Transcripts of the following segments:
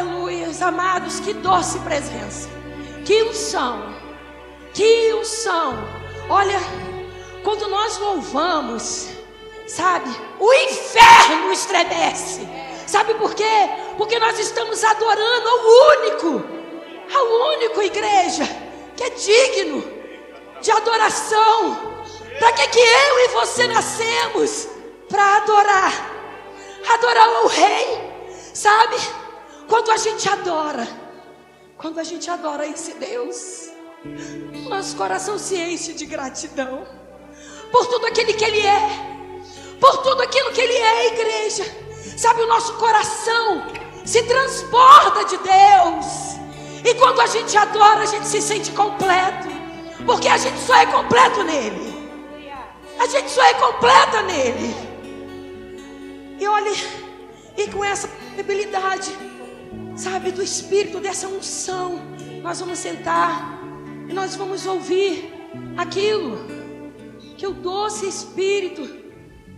aleluias, amados, que doce presença, que unção, que unção. Olha, quando nós louvamos, sabe, o inferno estremece. Sabe por quê? Porque nós estamos adorando ao único, igreja, que é digno de adoração. Para que eu e você nascemos? Para adorar o Rei. Sabe, quando a gente adora esse Deus, nosso coração se enche de gratidão por tudo aquilo que Ele é, por tudo aquilo que Ele é, igreja. Sabe, o nosso coração se transborda de Deus. E quando a gente adora, a gente se sente completo, porque a gente só é completo nele. A gente só é completa nele. E olha, e com essa possibilidade, sabe, do Espírito, dessa unção, nós vamos sentar e nós vamos ouvir aquilo que o doce Espírito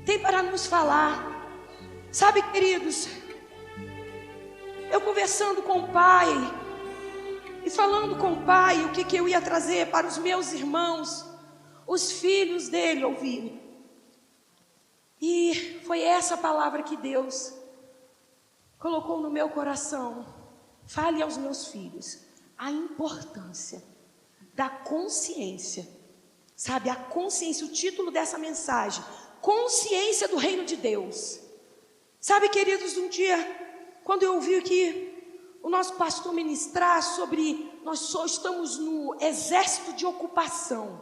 tem para nos falar. Sabe, queridos, eu conversando com o Pai e falando com o Pai o que eu ia trazer para os meus irmãos, os filhos dele ouvirem. E foi essa palavra que Deus colocou no meu coração. Fale aos meus filhos a importância da consciência. Sabe, a consciência, o título dessa mensagem: consciência do reino de Deus. Sabe, queridos, um dia, quando eu ouvi aqui o nosso pastor ministrar sobre nós só estamos no exército de ocupação.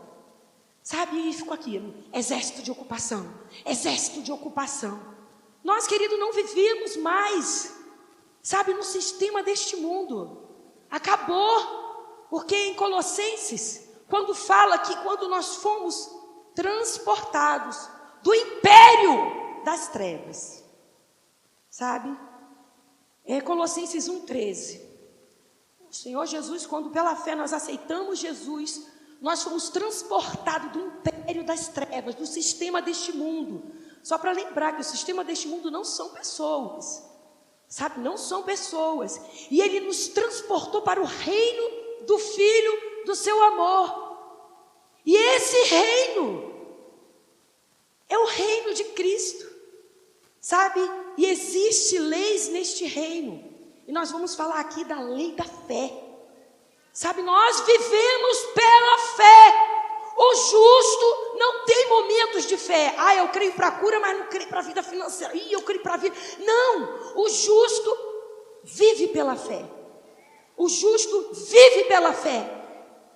Sabe, e ficou aquilo: exército de ocupação, exército de ocupação. Nós, querido, não vivíamos mais, sabe, no sistema deste mundo. Acabou, porque em Colossenses, quando fala que quando nós fomos transportados do império das trevas, sabe, é Colossenses 1,13. O Senhor Jesus, quando pela fé nós aceitamos Jesus, nós fomos transportados do império das trevas, do sistema deste mundo. Só para lembrar que o sistema deste mundo não são pessoas, sabe, não são pessoas. E Ele nos transportou para o reino do Filho do seu amor. E esse reino é o reino de Cristo, sabe? E existe leis neste reino. E nós vamos falar aqui da lei da fé. Sabe, nós vivemos pela fé. O justo não tem momentos de fé. Ah, eu creio para a cura, mas não creio para a vida financeira. Ih, eu creio para a vida. Não, o justo vive pela fé. O justo vive pela fé.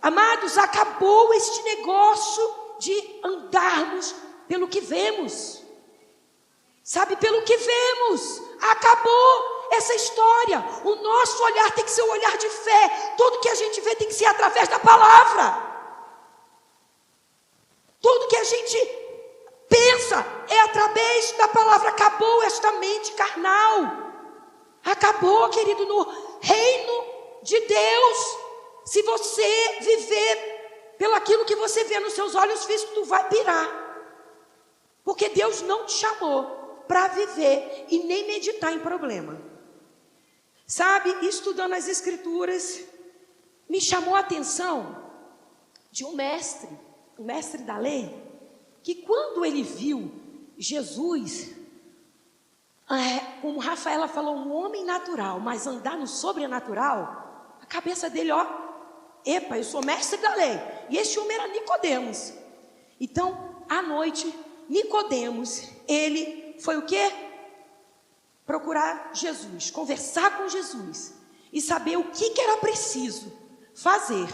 Amados, acabou este negócio de andarmos pelo que vemos. Sabe, pelo que vemos. Acabou essa história. O nosso olhar tem que ser um olhar de fé. Tudo que a gente vê tem que ser através da palavra. Tudo que a gente pensa é através da palavra. Acabou esta mente carnal. Acabou, querido, no reino de Deus. Se você viver pelo aquilo que você vê nos seus olhos físicos, tu vai pirar. Porque Deus não te chamou para viver e nem meditar em problema. Sabe, estudando as escrituras, me chamou a atenção de um mestre da lei, que quando ele viu Jesus, como Rafaela falou, um homem natural, mas andar no sobrenatural, a cabeça dele, epa, eu sou mestre da lei, e esse homem era Nicodemos. Então, à noite, Nicodemos, ele foi o quê? Procurar Jesus, conversar com Jesus, e saber o que era preciso fazer.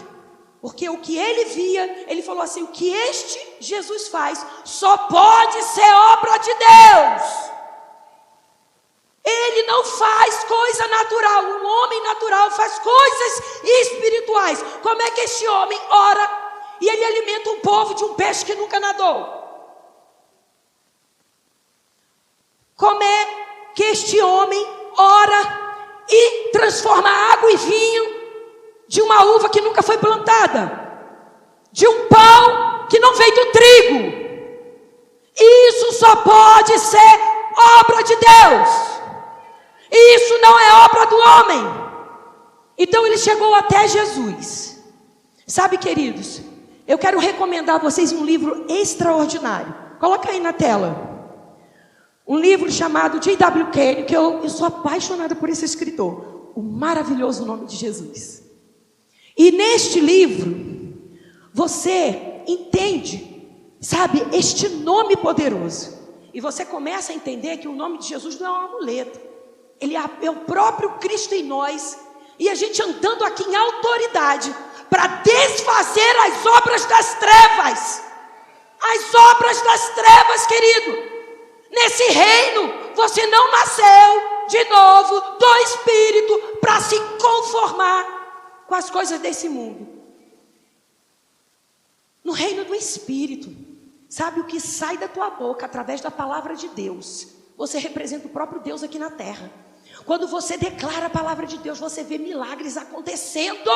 Porque o que ele via, ele falou assim: o que este Jesus faz só pode ser obra de Deus. Ele não faz coisa natural. Um homem natural faz coisas espirituais. Como é que este homem ora e ele alimenta um povo de um peixe que nunca nadou? Como é que este homem ora e transforma água em vinho de uma uva que nunca foi plantada, de um pão que não veio do trigo? Isso só pode ser obra de Deus. Isso não é obra do homem. Então ele chegou até Jesus. Sabe, queridos, eu quero recomendar a vocês um livro extraordinário. Coloca aí na tela. Um livro chamado J.W. Kenyon, que eu sou apaixonada por esse escritor. O maravilhoso nome de Jesus. E neste livro, você entende, sabe, este nome poderoso. E você começa a entender que o nome de Jesus não é um amuleto. Ele é o próprio Cristo em nós. E a gente andando aqui em autoridade para desfazer as obras das trevas. As obras das trevas, querido. Nesse reino, você não nasceu de novo do Espírito para se conformar com as coisas desse mundo. No reino do Espírito, sabe o que sai da tua boca através da palavra de Deus? Você representa o próprio Deus aqui na terra. Quando você declara a palavra de Deus, você vê milagres acontecendo.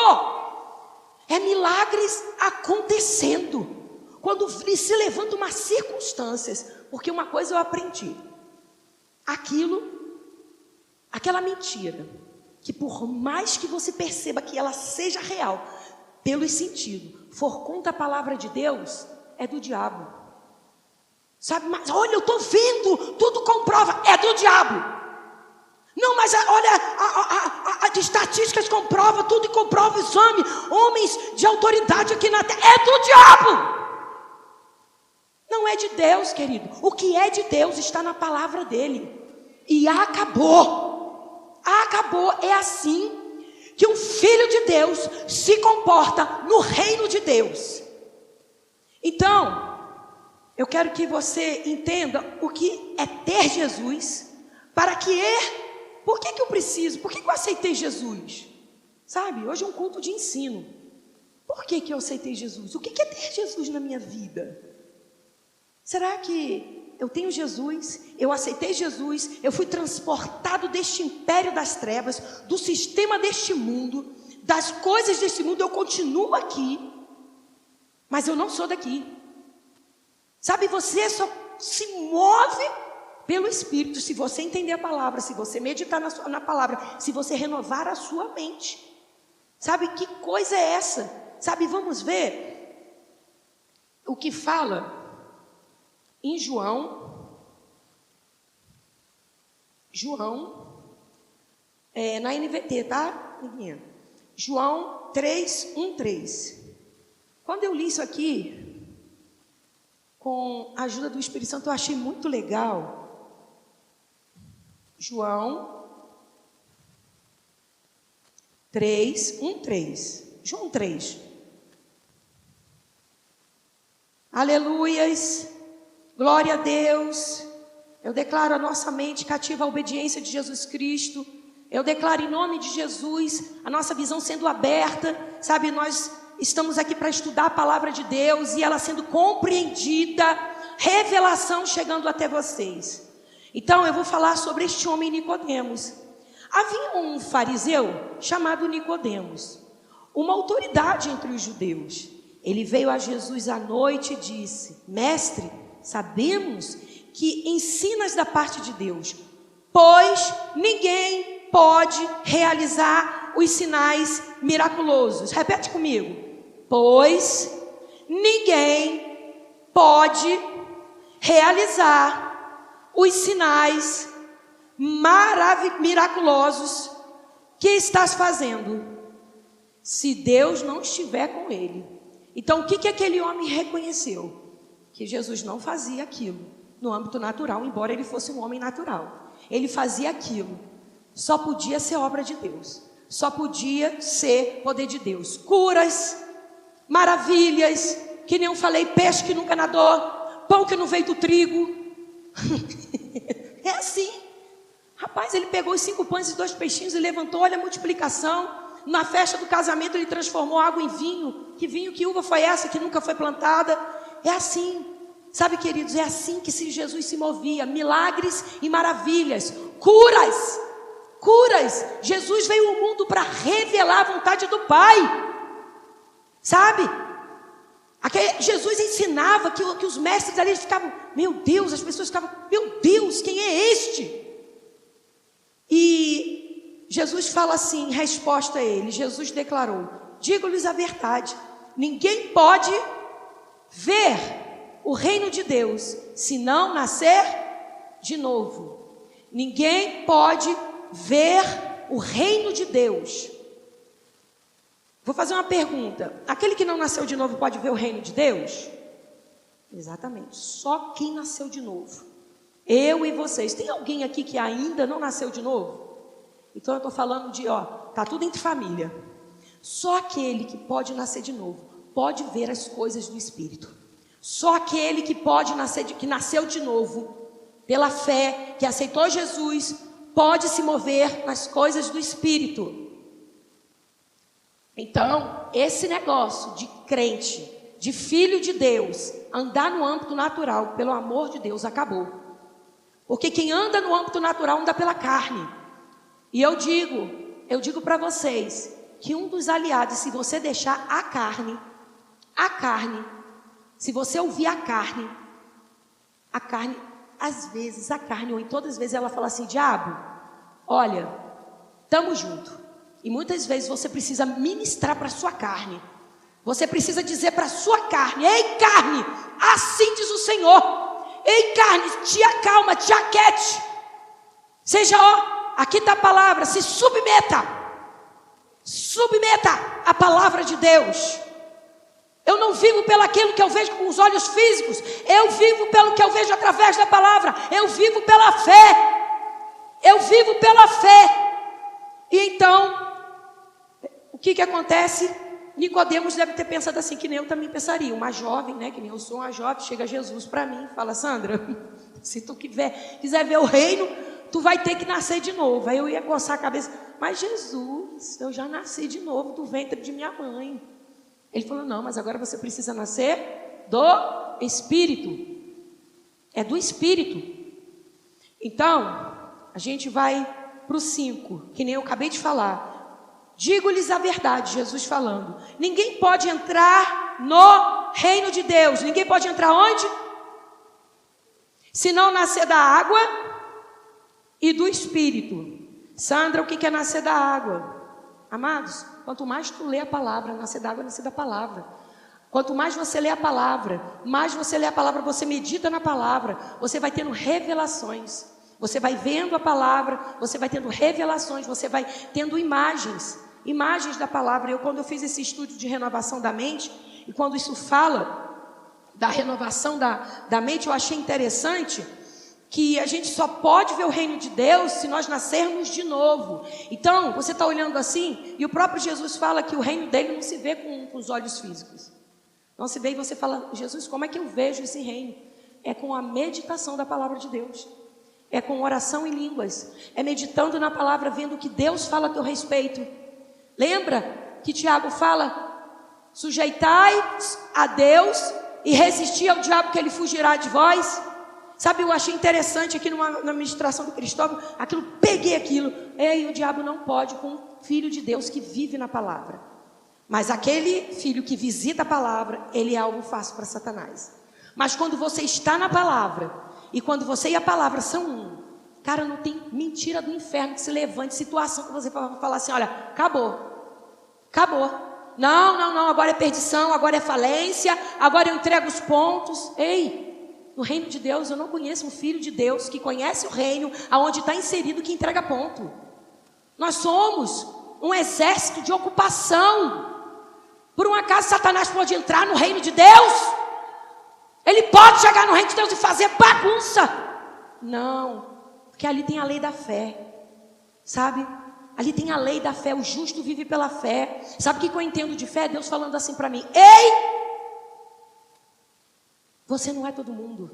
É milagres acontecendo. Quando se levantam umas circunstâncias. Porque uma coisa eu aprendi. Aquela mentira, que por mais que você perceba que ela seja real, pelos sentidos, for contra a palavra de Deus, é do diabo. Sabe, mas olha, eu estou vendo, tudo comprova, é do diabo. Não, mas olha, as estatísticas comprovam, tudo comprova o exame. Homens de autoridade aqui na terra, é do diabo. Não é de Deus, querido. O que é de Deus está na palavra dele. E acabou. Acabou. É assim que um filho de Deus se comporta no reino de Deus. Então, eu quero que você entenda o que é ter Jesus. Por que eu preciso? Por que eu aceitei Jesus? Sabe, hoje é um culto de ensino. Por que eu aceitei Jesus? O que é ter Jesus na minha vida? Será que eu tenho Jesus, eu aceitei Jesus, eu fui transportado deste império das trevas, do sistema deste mundo, das coisas deste mundo, eu continuo aqui, mas eu não sou daqui. Sabe, você só se move pelo Espírito, se você entender a palavra, se você meditar na palavra, se você renovar a sua mente. Sabe, que coisa é essa? Sabe, vamos ver o que fala em João, na NVT, tá? João 3:1-3. Quando eu li isso aqui, com a ajuda do Espírito Santo, eu achei muito legal. João 3:1-3. João 3. Aleluias. Glória a Deus. Eu declaro a nossa mente cativa à obediência de Jesus Cristo. Eu declaro em nome de Jesus a nossa visão sendo aberta. Sabe, nós estamos aqui para estudar a palavra de Deus e ela sendo compreendida, revelação chegando até vocês. Então eu vou falar sobre este homem Nicodemos. Havia um fariseu chamado Nicodemos, uma autoridade entre os judeus. Ele veio a Jesus à noite e disse: Mestre, sabemos que ensinas da parte de Deus, pois ninguém pode realizar os sinais miraculosos. Repete comigo. Pois ninguém pode realizar os sinais miraculosos que estás fazendo, se Deus não estiver com ele. Então o que aquele homem reconheceu? Que Jesus não fazia aquilo no âmbito natural, embora ele fosse um homem natural. Ele fazia aquilo, só podia ser obra de Deus, só podia ser poder de Deus. Curas, maravilhas, que nem eu falei, peixe que nunca nadou, pão que não veio do trigo. É assim. Rapaz, ele pegou os 5 pães e 2 peixinhos e levantou, olha a multiplicação. Na festa do casamento ele transformou água em vinho. Que vinho, que uva foi essa que nunca foi plantada? É assim. Sabe, queridos, é assim que Jesus se movia. Milagres e maravilhas. Curas. Jesus veio ao mundo para revelar a vontade do Pai. Sabe? Jesus ensinava que os mestres ali ficavam, meu Deus, as pessoas ficavam, meu Deus, quem é este? E Jesus fala assim, em resposta a ele, Jesus declarou: digo-lhes a verdade, ninguém pode ver o reino de Deus se não nascer de novo. Ninguém pode ver o reino de Deus. Vou fazer uma pergunta: aquele que não nasceu de novo pode ver o reino de Deus? Exatamente, só quem nasceu de novo. Eu e vocês. Tem alguém aqui que ainda não nasceu de novo? Então eu estou falando de, tá tudo entre família. Só aquele que pode nascer de novo pode ver as coisas do Espírito. Só aquele que pode nascer, que nasceu de novo, pela fé, que aceitou Jesus, pode se mover nas coisas do Espírito. Então, esse negócio de crente, de filho de Deus, andar no âmbito natural, pelo amor de Deus, acabou. Porque quem anda no âmbito natural anda pela carne. E eu digo para vocês, que um dos aliados, se você deixar a carne, se você ouvir a carne, às vezes, ou em todas as vezes ela fala assim: diabo, olha, estamos juntos. E muitas vezes você precisa ministrar para a sua carne. Você precisa dizer para a sua carne: ei carne, assim diz o Senhor. Ei carne, te acalma, te aquiete. Seja, aqui está a palavra, se submeta à palavra de Deus. Eu não vivo pelo aquilo que eu vejo com os olhos físicos, eu vivo pelo que eu vejo através da palavra. Eu vivo pela fé. E então, o que acontece? Nicodemos deve ter pensado assim, que nem eu também pensaria. Uma jovem, né, que nem eu sou uma jovem, chega Jesus para mim e fala: Sandra, se tu quiser ver o reino, tu vai ter que nascer de novo. Aí eu ia coçar a cabeça: mas Jesus, eu já nasci de novo do ventre de minha mãe. Ele falou: não, mas agora você precisa nascer do Espírito. É do Espírito. Então, a gente vai para o 5, que nem eu acabei de falar. Digo-lhes a verdade, Jesus falando: ninguém pode entrar no reino de Deus. Ninguém pode entrar onde? Se não nascer da água e do Espírito. Sandra, o que é nascer da água? Amados, quanto mais tu lê a palavra, nascer da água, nascer da palavra. Quanto mais você lê a palavra, você medita na palavra, você vai tendo revelações. Você vai vendo a palavra, você vai tendo revelações, você vai tendo imagens da palavra. Quando eu fiz esse estudo de renovação da mente, e quando isso fala da renovação da mente, eu achei interessante que a gente só pode ver o reino de Deus se nós nascermos de novo. Então, você está olhando assim, e o próprio Jesus fala que o reino dele não se vê com os olhos físicos. Não se vê e você fala: Jesus, como é que eu vejo esse reino? É com a meditação da palavra de Deus. É com oração em línguas. É meditando na palavra, vendo o que Deus fala a teu respeito. Lembra que Tiago fala: sujeitai a Deus e resisti ao diabo, que ele fugirá de vós. Sabe, eu achei interessante aqui na ministração do Cristóvão, peguei aquilo. Ei, o diabo não pode com um filho de Deus que vive na palavra. Mas aquele filho que visita a palavra, ele é algo fácil para Satanás. Mas quando você está na palavra, e quando você e a palavra são um, cara, não tem mentira do inferno que se levante, situação que você vai falar assim: olha, acabou. Não, agora é perdição, agora é falência, agora eu entrego os pontos. Ei, no reino de Deus, eu não conheço um filho de Deus que conhece o reino, aonde está inserido, que entrega ponto. Nós somos um exército de ocupação. Por um acaso Satanás pode entrar no reino de Deus? Ele pode chegar no reino de Deus e fazer bagunça? Não, porque ali tem a lei da fé, sabe? Ali tem a lei da fé, o justo vive pela fé. Sabe o que eu entendo de fé? Deus falando assim para mim: ei, você não é todo mundo.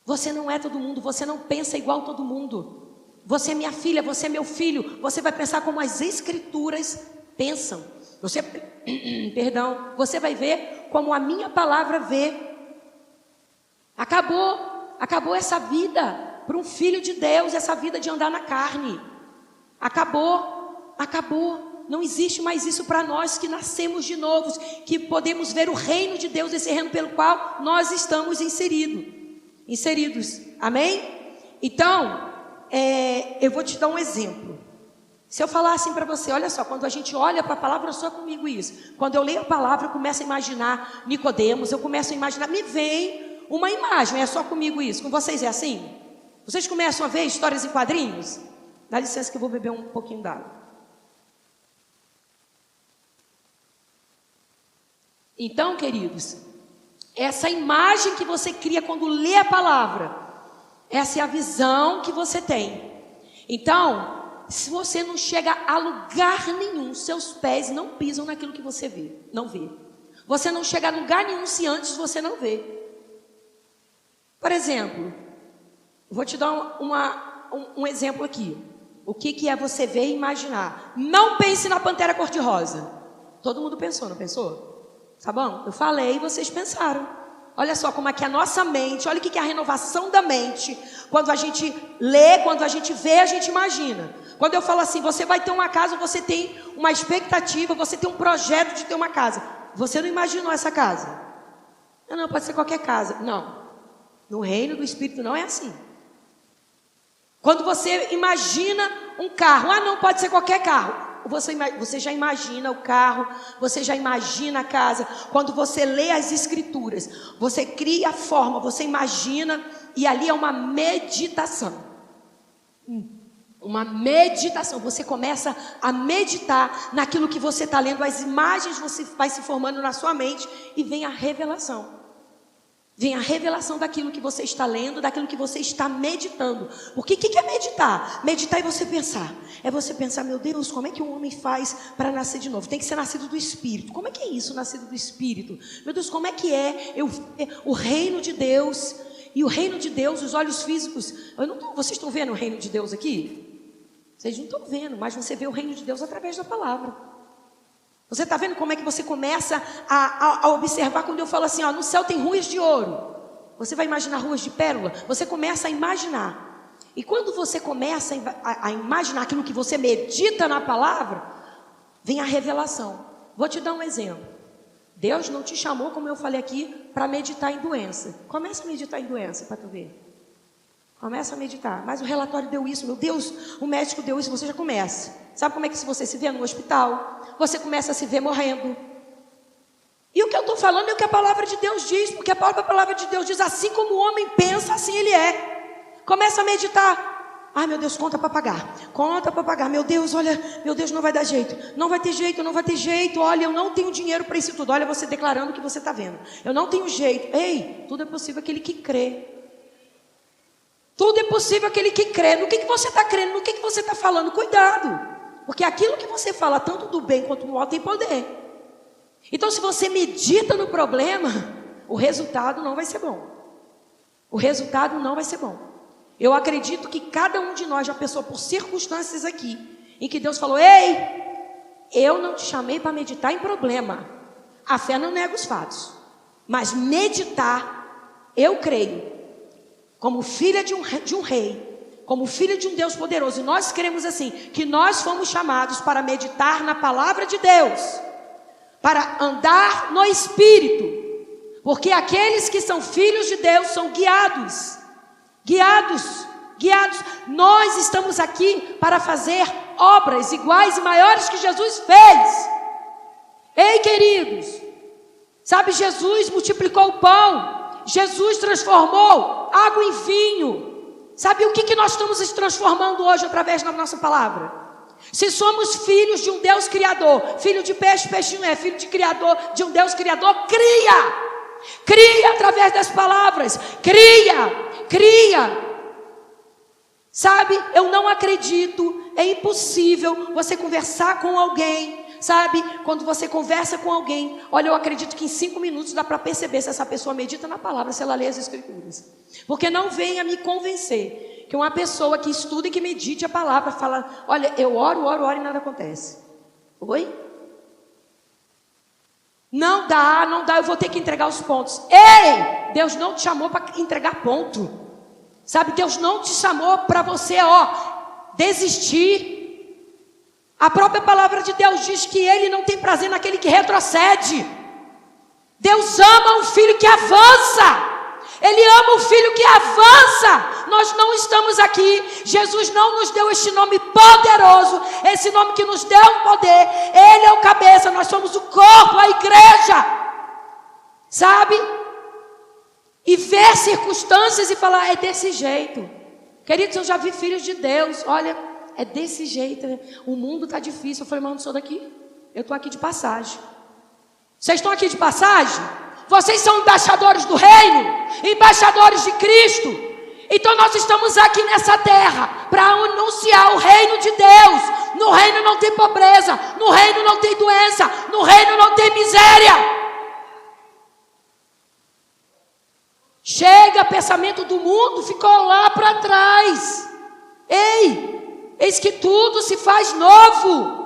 Você não é todo mundo, você não pensa igual todo mundo. Você é minha filha, você é meu filho. Você vai pensar como as escrituras pensam. Você vai ver como a minha palavra vê. Acabou essa vida para um filho de Deus, essa vida de andar na carne. Acabou. Não existe mais isso para nós que nascemos de novo, que podemos ver o reino de Deus, esse reino pelo qual nós estamos inseridos. Amém? Então, eu vou te dar um exemplo. Se eu falar assim para você, olha só, quando a gente olha para a palavra, só comigo isso. Quando eu leio a palavra, eu começo a imaginar Nicodemos, eu começo a imaginar, me vem uma imagem, é só comigo isso. Com vocês é assim? Vocês começam a ver histórias em quadrinhos? Dá licença que eu vou beber um pouquinho d'água. Então, queridos, essa imagem que você cria quando lê a palavra, essa é a visão que você tem. Então, se você não chega a lugar nenhum, seus pés não pisam naquilo que você vê, não vê. Você não chega a lugar nenhum se antes você não vê. Por exemplo, vou te dar um exemplo aqui. O que é você ver e imaginar? Não pense na pantera cor-de-rosa. Todo mundo pensou, não pensou? Tá bom? Eu falei e vocês pensaram. Olha só como é que a nossa mente, olha o que é a renovação da mente. Quando a gente lê, quando a gente vê, a gente imagina. Quando eu falo assim, você vai ter uma casa, você tem uma expectativa, você tem um projeto de ter uma casa. Você não imaginou essa casa? Não, pode ser qualquer casa. Não. No reino do Espírito não é assim. Quando você imagina um carro, não pode ser qualquer carro. Você já imagina o carro, você já imagina a casa. Quando você lê as escrituras, você cria a forma, você imagina, e ali é uma meditação. Uma meditação, você começa a meditar naquilo que você está lendo, as imagens você vai se formando na sua mente e vem a revelação. Vem a revelação daquilo que você está lendo, daquilo que você está meditando. Porque o que é meditar? Meditar é você pensar. É você pensar, meu Deus, como é que um homem faz para nascer de novo? Tem que ser nascido do Espírito. Como é que é isso, nascido do Espírito? Meu Deus, como é que é o reino de Deus? E o reino de Deus, os olhos físicos. Vocês estão vendo o reino de Deus aqui? Vocês não estão vendo, mas você vê o reino de Deus através da palavra. Você está vendo como é que você começa a observar quando eu falo assim, no céu tem ruas de ouro. Você vai imaginar ruas de pérola? Você começa a imaginar. E quando você começa a imaginar aquilo que você medita na palavra, vem a revelação. Vou te dar um exemplo. Deus não te chamou, como eu falei aqui, para meditar em doença. Começa a meditar em doença para tu ver. Começa a meditar. Mas o relatório deu isso, meu Deus, o médico deu isso, você já começa. Sabe como é que se você se vê no hospital? Você começa a se ver morrendo. E o que eu estou falando é o que a palavra de Deus diz, porque a palavra de Deus diz, assim como o homem pensa, assim ele é. Começa a meditar. Ai, meu Deus, conta para pagar. Conta para pagar. Meu Deus, olha, meu Deus, não vai dar jeito. Não vai ter jeito, não vai ter jeito. Olha, eu não tenho dinheiro para isso tudo. Olha você declarando o que você está vendo. Eu não tenho jeito. Ei, tudo é possível aquele que crê. Tudo é possível aquele que crê. No que você está crendo? No que você está falando? Cuidado. Porque aquilo que você fala, tanto do bem quanto do mal, tem poder. Então, se você medita no problema, o resultado não vai ser bom. O resultado não vai ser bom. Eu acredito que cada um de nós já passou por circunstâncias aqui, em que Deus falou, ei, eu não te chamei para meditar em problema. A fé não nega os fatos. Mas meditar, eu creio, como filha de um rei, como filho de um Deus poderoso, e nós queremos assim, que nós fomos chamados para meditar na palavra de Deus, para andar no Espírito, porque aqueles que são filhos de Deus são guiados. Nós estamos aqui para fazer obras iguais e maiores que Jesus fez. Ei, queridos, sabe, Jesus multiplicou o pão, Jesus transformou água em vinho. Sabe o que nós estamos se transformando hoje através da nossa palavra? Se somos filhos de um Deus criador, filho de peixe, peixe não é, filho de criador, de um Deus criador, cria através das palavras, cria. Sabe, eu não acredito, é impossível você conversar com alguém. Sabe, quando você conversa com alguém, olha, eu acredito que em 5 minutos dá para perceber se essa pessoa medita na palavra, se ela lê as escrituras. Porque não venha me convencer que uma pessoa que estuda e que medite a palavra fala, olha, eu oro e nada acontece. Oi? Não dá, eu vou ter que entregar os pontos. Ei, Deus não te chamou para entregar ponto. Sabe, Deus não te chamou para você, desistir. A própria palavra de Deus diz que Ele não tem prazer naquele que retrocede. Deus ama um filho que avança. Ele ama o filho que avança. Nós não estamos aqui. Jesus não nos deu este nome poderoso, esse nome que nos deu um poder. Ele é o cabeça, nós somos o corpo, a igreja. Sabe? E ver circunstâncias e falar, é desse jeito. Queridos, eu já vi filhos de Deus, olha, é desse jeito. O mundo está difícil. Eu falei, mas eu não sou daqui. Eu estou aqui de passagem. Vocês estão aqui de passagem? Vocês são embaixadores do reino, embaixadores de Cristo. Então nós estamos aqui nessa terra para anunciar o reino de Deus. No reino não tem pobreza, no reino não tem doença, no reino não tem miséria. Chega, pensamento do mundo ficou lá para trás. Ei, eis que tudo se faz novo.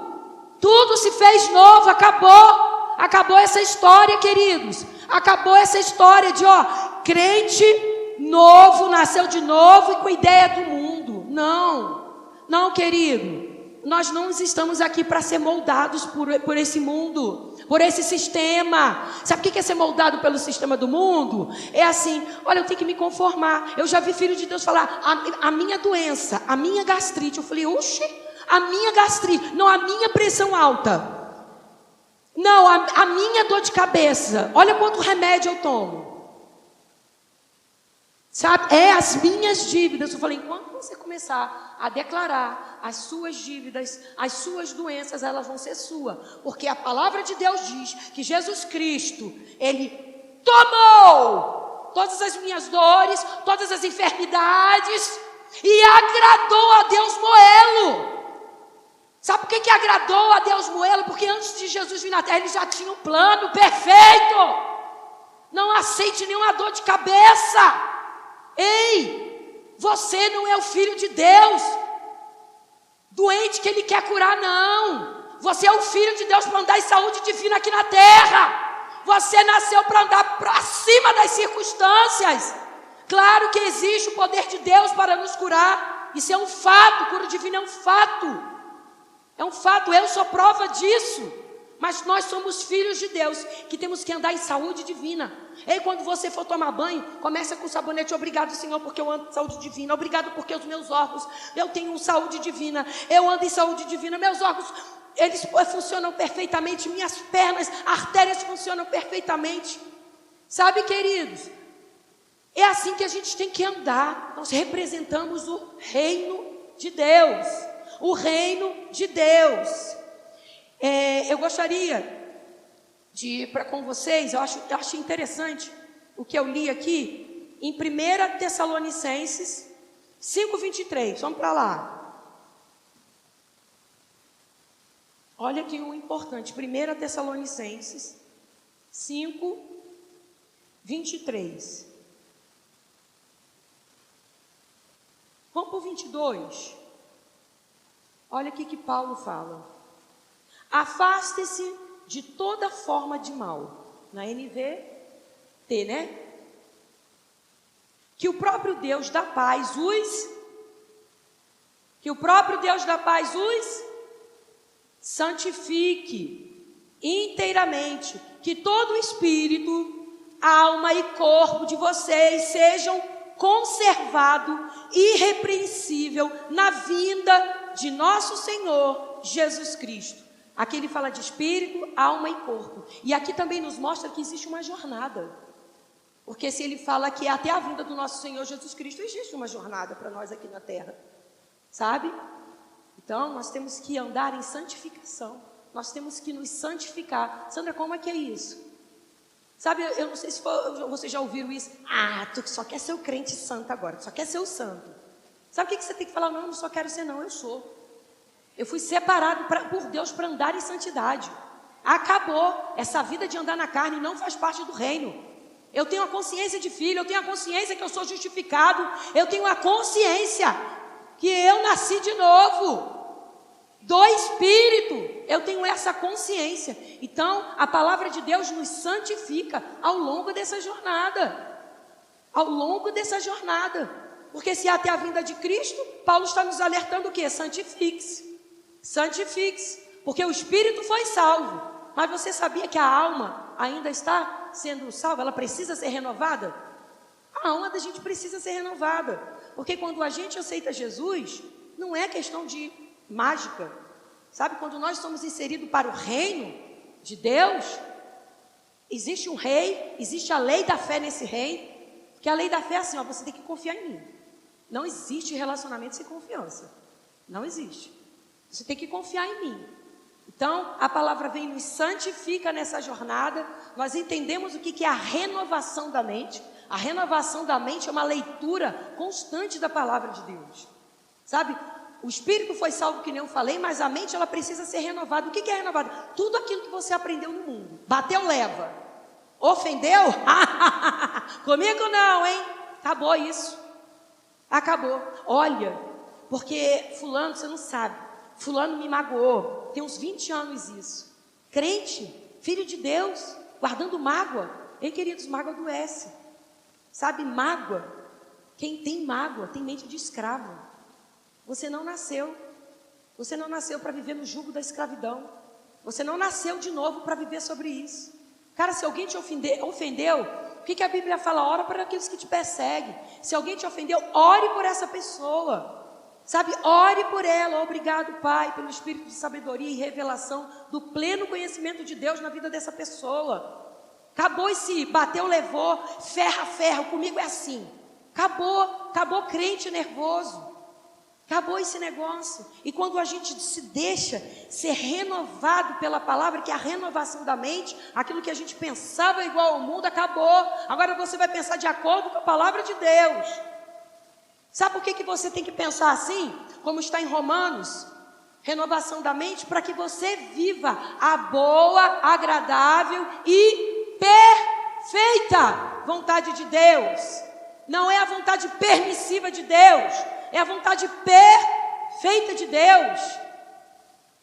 Tudo se fez novo, acabou. Acabou essa história, queridos. Acabou essa história de, crente novo, nasceu de novo e com ideia do mundo. Não, querido. Nós não estamos aqui para ser moldados por esse mundo, por esse sistema. Sabe o que é ser moldado pelo sistema do mundo? É assim, olha, eu tenho que me conformar. Eu já vi filho de Deus falar, a minha doença, a minha gastrite. Eu falei, oxe, a minha gastrite, não, a minha pressão alta. Não, a minha dor de cabeça. Olha quanto remédio eu tomo. Sabe? É as minhas dívidas. Eu falei, enquanto você começar a declarar as suas dívidas, as suas doenças, elas vão ser suas. Porque a palavra de Deus diz que Jesus Cristo, Ele tomou todas as minhas dores, todas as enfermidades e agradou a Deus moê-lo. Sabe por que agradou a Deus moê-lo? Porque antes de Jesus vir na terra, Ele já tinha um plano perfeito. Não aceite nenhuma dor de cabeça. Ei, você não é o filho de Deus, doente que Ele quer curar, não. Você é o filho de Deus para andar em saúde divina aqui na terra. Você nasceu para andar para cima das circunstâncias. Claro que existe o poder de Deus para nos curar. Isso é um fato, cura divina é um fato. É um fato, eu sou prova disso. Mas nós somos filhos de Deus, que temos que andar em saúde divina. E quando você for tomar banho, começa com o sabonete. Obrigado, Senhor, porque eu ando em saúde divina. Obrigado porque os meus órgãos, eu tenho saúde divina. Eu ando em saúde divina. Meus órgãos, eles funcionam perfeitamente. Minhas pernas, artérias funcionam perfeitamente. Sabe, queridos? É assim que a gente tem que andar. Nós representamos o reino de Deus. O reino de Deus. Eu gostaria de ir com vocês, eu acho interessante o que eu li aqui, em 1 Tessalonicenses 5:23, vamos para lá. Olha aqui o importante, 1 Tessalonicenses 5:23. Vamos para o 22. Olha aqui que Paulo fala. Afaste-se de toda forma de mal. Na NVT, né? Que o próprio Deus da paz os santifique inteiramente. Que todo o espírito, alma e corpo de vocês sejam conservados irrepreensível na vinda de nosso Senhor Jesus Cristo. Aqui ele fala de espírito, alma e corpo. E aqui também nos mostra que existe uma jornada. Porque se ele fala que até a vinda do nosso Senhor Jesus Cristo, existe uma jornada para nós aqui na terra. Sabe? Então, nós temos que andar em santificação. Nós temos que nos santificar. Sandra, como é que é isso? Sabe, eu não sei se vocês já ouviram isso. Tu só quer ser o crente santo agora. Tu só quer ser o santo. Sabe o que você tem que falar? Não, eu não só quero ser não, eu sou. Eu fui separado por Deus para andar em santidade. Acabou. Essa vida de andar na carne não faz parte do reino. Eu tenho a consciência de filho, eu tenho a consciência que eu sou justificado. Eu tenho a consciência que eu nasci de novo. Do Espírito. Eu tenho essa consciência. Então, a palavra de Deus nos santifica ao longo dessa jornada. Ao longo dessa jornada. Porque se até a vinda de Cristo, Paulo está nos alertando o quê? Santifique-se. Santifique-se, porque o espírito foi salvo, mas você sabia que a alma ainda está sendo salva? Ela precisa ser renovada? A alma da gente precisa ser renovada. Porque quando a gente aceita Jesus, não é questão de mágica. Sabe, quando nós somos inseridos para o reino de Deus, existe um rei, existe a lei da fé nesse reino. Porque a lei da fé é assim, ó, você tem que confiar em mim. Não existe relacionamento sem confiança. Não existe. Você tem que confiar em mim. Então, a palavra vem e nos santifica nessa jornada. Nós entendemos o que é a renovação da mente. A renovação da mente é uma leitura constante da palavra de Deus. Sabe, o espírito foi salvo, que nem eu falei, mas a mente ela precisa ser renovada. O que é renovada? Tudo aquilo que você aprendeu no mundo. Bateu, leva. Ofendeu? Comigo não, hein? Acabou isso. Acabou. Olha, porque fulano, você não sabe, fulano me magoou. Tem uns 20 anos isso. Crente, filho de Deus, guardando mágoa. Ei, queridos, mágoa adoece. Sabe, mágoa, quem tem mágoa tem mente de escravo. Você não nasceu para viver no jugo da escravidão. Você não nasceu de novo para viver sobre isso. Cara, se alguém te ofendeu, o que a Bíblia fala? Ora para aqueles que te perseguem. Se alguém te ofendeu, ore por essa pessoa. Sabe, ore por ela. Obrigado, Pai, pelo espírito de sabedoria e revelação do pleno conhecimento de Deus na vida dessa pessoa. Acabou esse bateu, levou, ferro a ferro, comigo é assim. Acabou crente nervoso. Acabou esse negócio. E quando a gente se deixa ser renovado pela palavra, que é a renovação da mente, aquilo que a gente pensava igual ao mundo, acabou. Agora você vai pensar de acordo com a palavra de Deus. Sabe por que você tem que pensar assim? Como está em Romanos, renovação da mente, para que você viva a boa, agradável e perfeita vontade de Deus. Não é a vontade permissiva de Deus, é a vontade perfeita de Deus.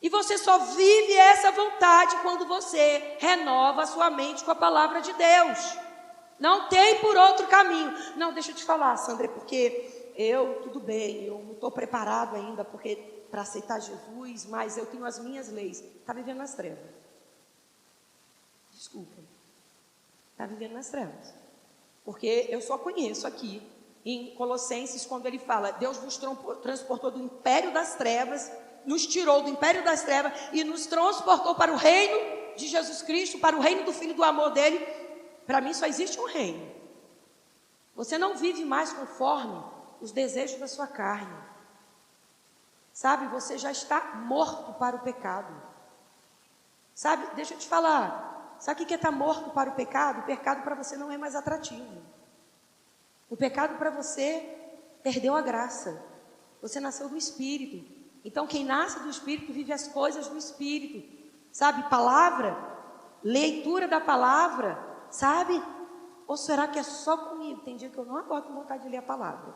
E você só vive essa vontade quando você renova a sua mente com a palavra de Deus. Não tem por outro caminho. Não, deixa eu te falar, Sandra, porque tudo bem, eu não estou preparado ainda para aceitar Jesus, mas eu tenho as minhas leis. Está vivendo nas trevas. Desculpa. Está vivendo nas trevas. Porque eu só conheço aqui, em Colossenses, quando ele fala, Deus nos transportou do império das trevas, nos tirou do império das trevas e nos transportou para o reino de Jesus Cristo, para o reino do Filho do amor dele. Para mim só existe um reino. Você não vive mais conforme os desejos da sua carne. Sabe, você já está morto para o pecado. Sabe, deixa eu te falar. Sabe o que é estar morto para o pecado? O pecado para você não é mais atrativo. O pecado para você perdeu a graça. Você nasceu do Espírito. Então quem nasce do Espírito vive as coisas do Espírito. Sabe, palavra, leitura da palavra, sabe? Ou será que é só comigo? Tem dia que eu não acordo com vontade de ler a palavra.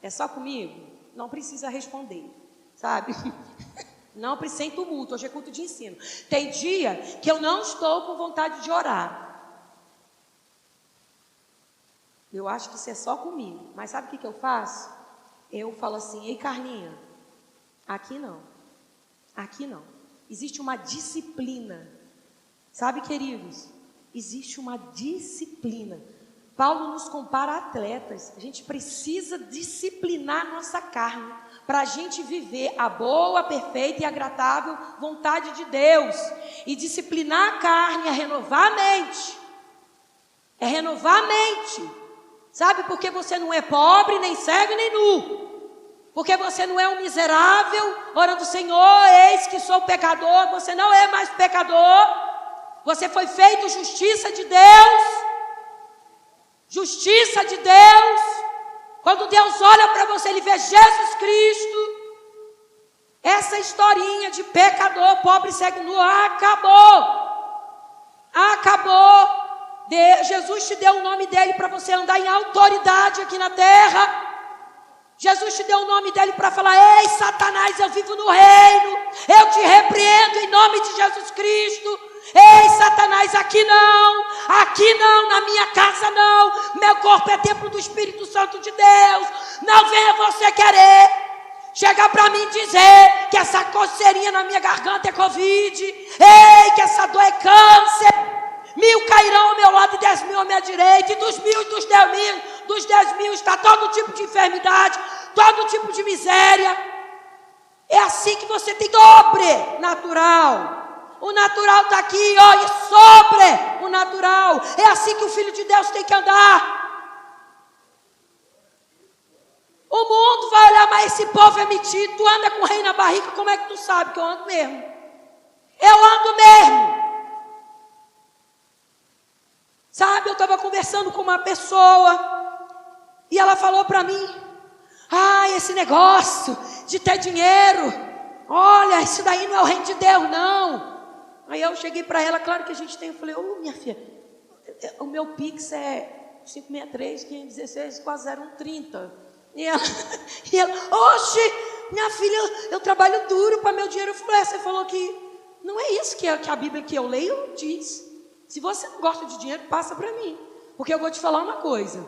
É só comigo? Não precisa responder, sabe? Não precisa, sem tumulto, hoje é culto de ensino. Tem dia que eu não estou com vontade de orar. Eu acho que isso é só comigo. Mas sabe o que eu faço? Eu falo assim, ei Carlinha, aqui não. Aqui não. Existe uma disciplina. Sabe, queridos? Existe uma disciplina. Paulo nos compara a atletas. A gente precisa disciplinar nossa carne para a gente viver a boa, perfeita e agradável vontade de Deus. E disciplinar a carne é renovar a mente. É renovar a mente. Sabe, porque você não é pobre, nem cego, nem nu. Porque você não é um miserável, orando, Senhor, eis que sou pecador. Você não é mais pecador. Você foi feito justiça de Deus. Justiça de Deus. Quando Deus olha para você, Ele vê Jesus Cristo. Essa historinha de pecador, pobre, cego, nu, acabou. Acabou. Jesus te deu o nome dele para você andar em autoridade aqui na terra. Jesus te deu o nome dele para falar, ei Satanás, eu vivo no reino. Eu te repreendo em nome de Jesus Cristo. Ei Satanás, aqui não, na minha casa não. Meu corpo é templo do Espírito Santo de Deus. Não venha você querer chegar para mim e dizer que essa coceirinha na minha garganta é Covid. Ei, que essa dor é câncer. 1000 cairão ao meu lado e 10.000 à minha direita, e dos 1000 e dos dos 10 mil está todo tipo de enfermidade, todo tipo de miséria. É assim que você tem sobrenatural. O natural está aqui, ó, e sobre o natural. É assim que o Filho de Deus tem que andar. O mundo vai olhar, mas esse povo é metido. Tu anda com o rei na barriga, como é que tu sabe que eu ando mesmo? Eu ando mesmo. Sabe, eu estava conversando com uma pessoa e ela falou para mim: esse negócio de ter dinheiro, olha, isso daí não é o reino de Deus, não. Aí eu cheguei para ela, claro que a gente tem, eu falei: minha filha, o meu Pix é 563, 516, quase 0130. E ela, oxe, minha filha, eu trabalho duro para meu dinheiro. Eu falei: você falou que não é isso que a Bíblia que eu leio diz. Se você não gosta de dinheiro, passa para mim, porque eu vou te falar uma coisa.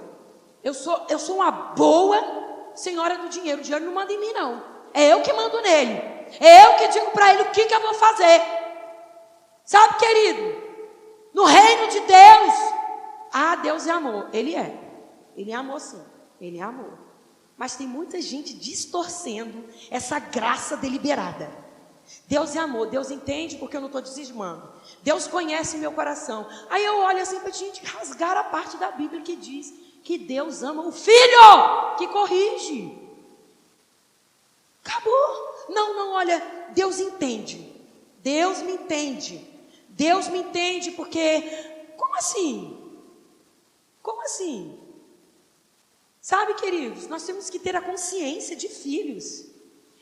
Eu sou uma boa senhora do dinheiro. O dinheiro não manda em mim, não. É eu que mando nele. É eu que digo para ele o que eu vou fazer. Sabe, querido, no reino de Deus, Deus é amor. Ele é. Ele é amor, sim. Ele é amor. Mas tem muita gente distorcendo essa graça deliberada. Deus é amor, Deus entende porque eu não estou desismando. Deus conhece meu coração. Aí eu olho assim para a gente rasgar a parte da Bíblia que diz que Deus ama o filho que corrige. Acabou. Não, olha, Deus entende. Deus me entende. Deus me entende porque, como assim? Como assim? Sabe, queridos, nós temos que ter a consciência de filhos.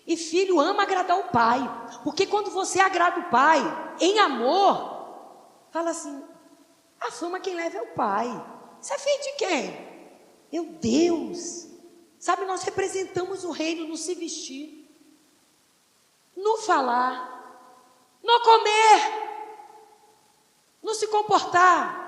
E filho ama agradar o pai. Porque quando você agrada o pai em amor, fala assim: a fama quem leva é o pai. Isso é filho de quem? Meu Deus. Sabe, nós representamos o reino no se vestir, no falar, no comer, no se comportar.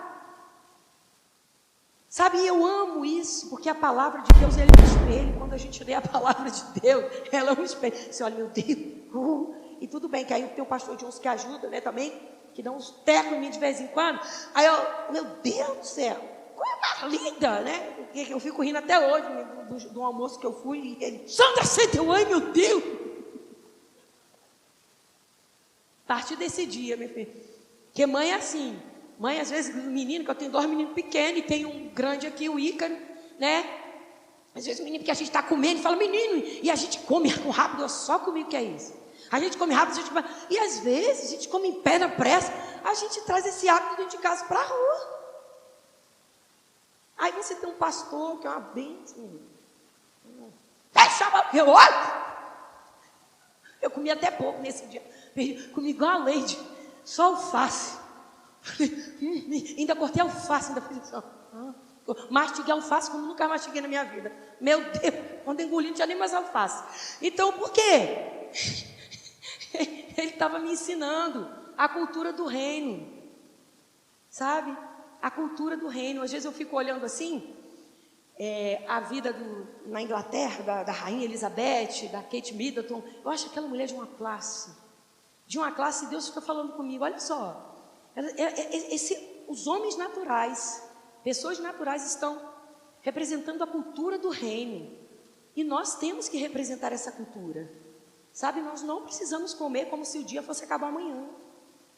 Sabe, eu amo isso, porque a palavra de Deus ela é um espelho. Quando a gente lê a palavra de Deus, ela é um espelho. Você olha, meu Deus, e tudo bem, que aí tem o pastor Jones que ajuda, né, também, que dá uns tecos em mim de vez em quando. Aí eu, meu Deus do céu, coisa mais linda, né? Eu fico rindo até hoje, do almoço que eu fui, e ele: Sandra, você deu, ai meu Deus. A partir desse dia, meu filho, porque mãe é assim. Mãe, às vezes, menino, que eu tenho 2 meninos pequenos, e tem um grande aqui, o Ícaro, né? Às vezes o menino, que a gente está comendo, e fala: menino, e a gente come rápido. Eu só comigo que é isso. A gente come rápido, e às vezes a gente come em pé na pressa. A gente traz esse hábito dentro de casa para a rua. Aí você tem um pastor, que é uma bênção. Eu olho. Eu comi até pouco nesse dia. Comi igual a Leide, só alface. Ainda cortei alface, ainda fiz isso. Mastiguei alface como nunca mastiguei na minha vida. Meu Deus, quando engoli não tinha nem mais alface. Então, por quê? Ele estava me ensinando a cultura do reino. Sabe? A cultura do reino. Às vezes eu fico olhando assim, a vida na Inglaterra, da rainha Elizabeth, da Kate Middleton. Eu acho aquela mulher de uma classe. Deus fica falando comigo: olha só. Os homens naturais, pessoas naturais, estão representando a cultura do reino. E nós temos que representar essa cultura. Sabe, nós não precisamos comer como se o dia fosse acabar amanhã.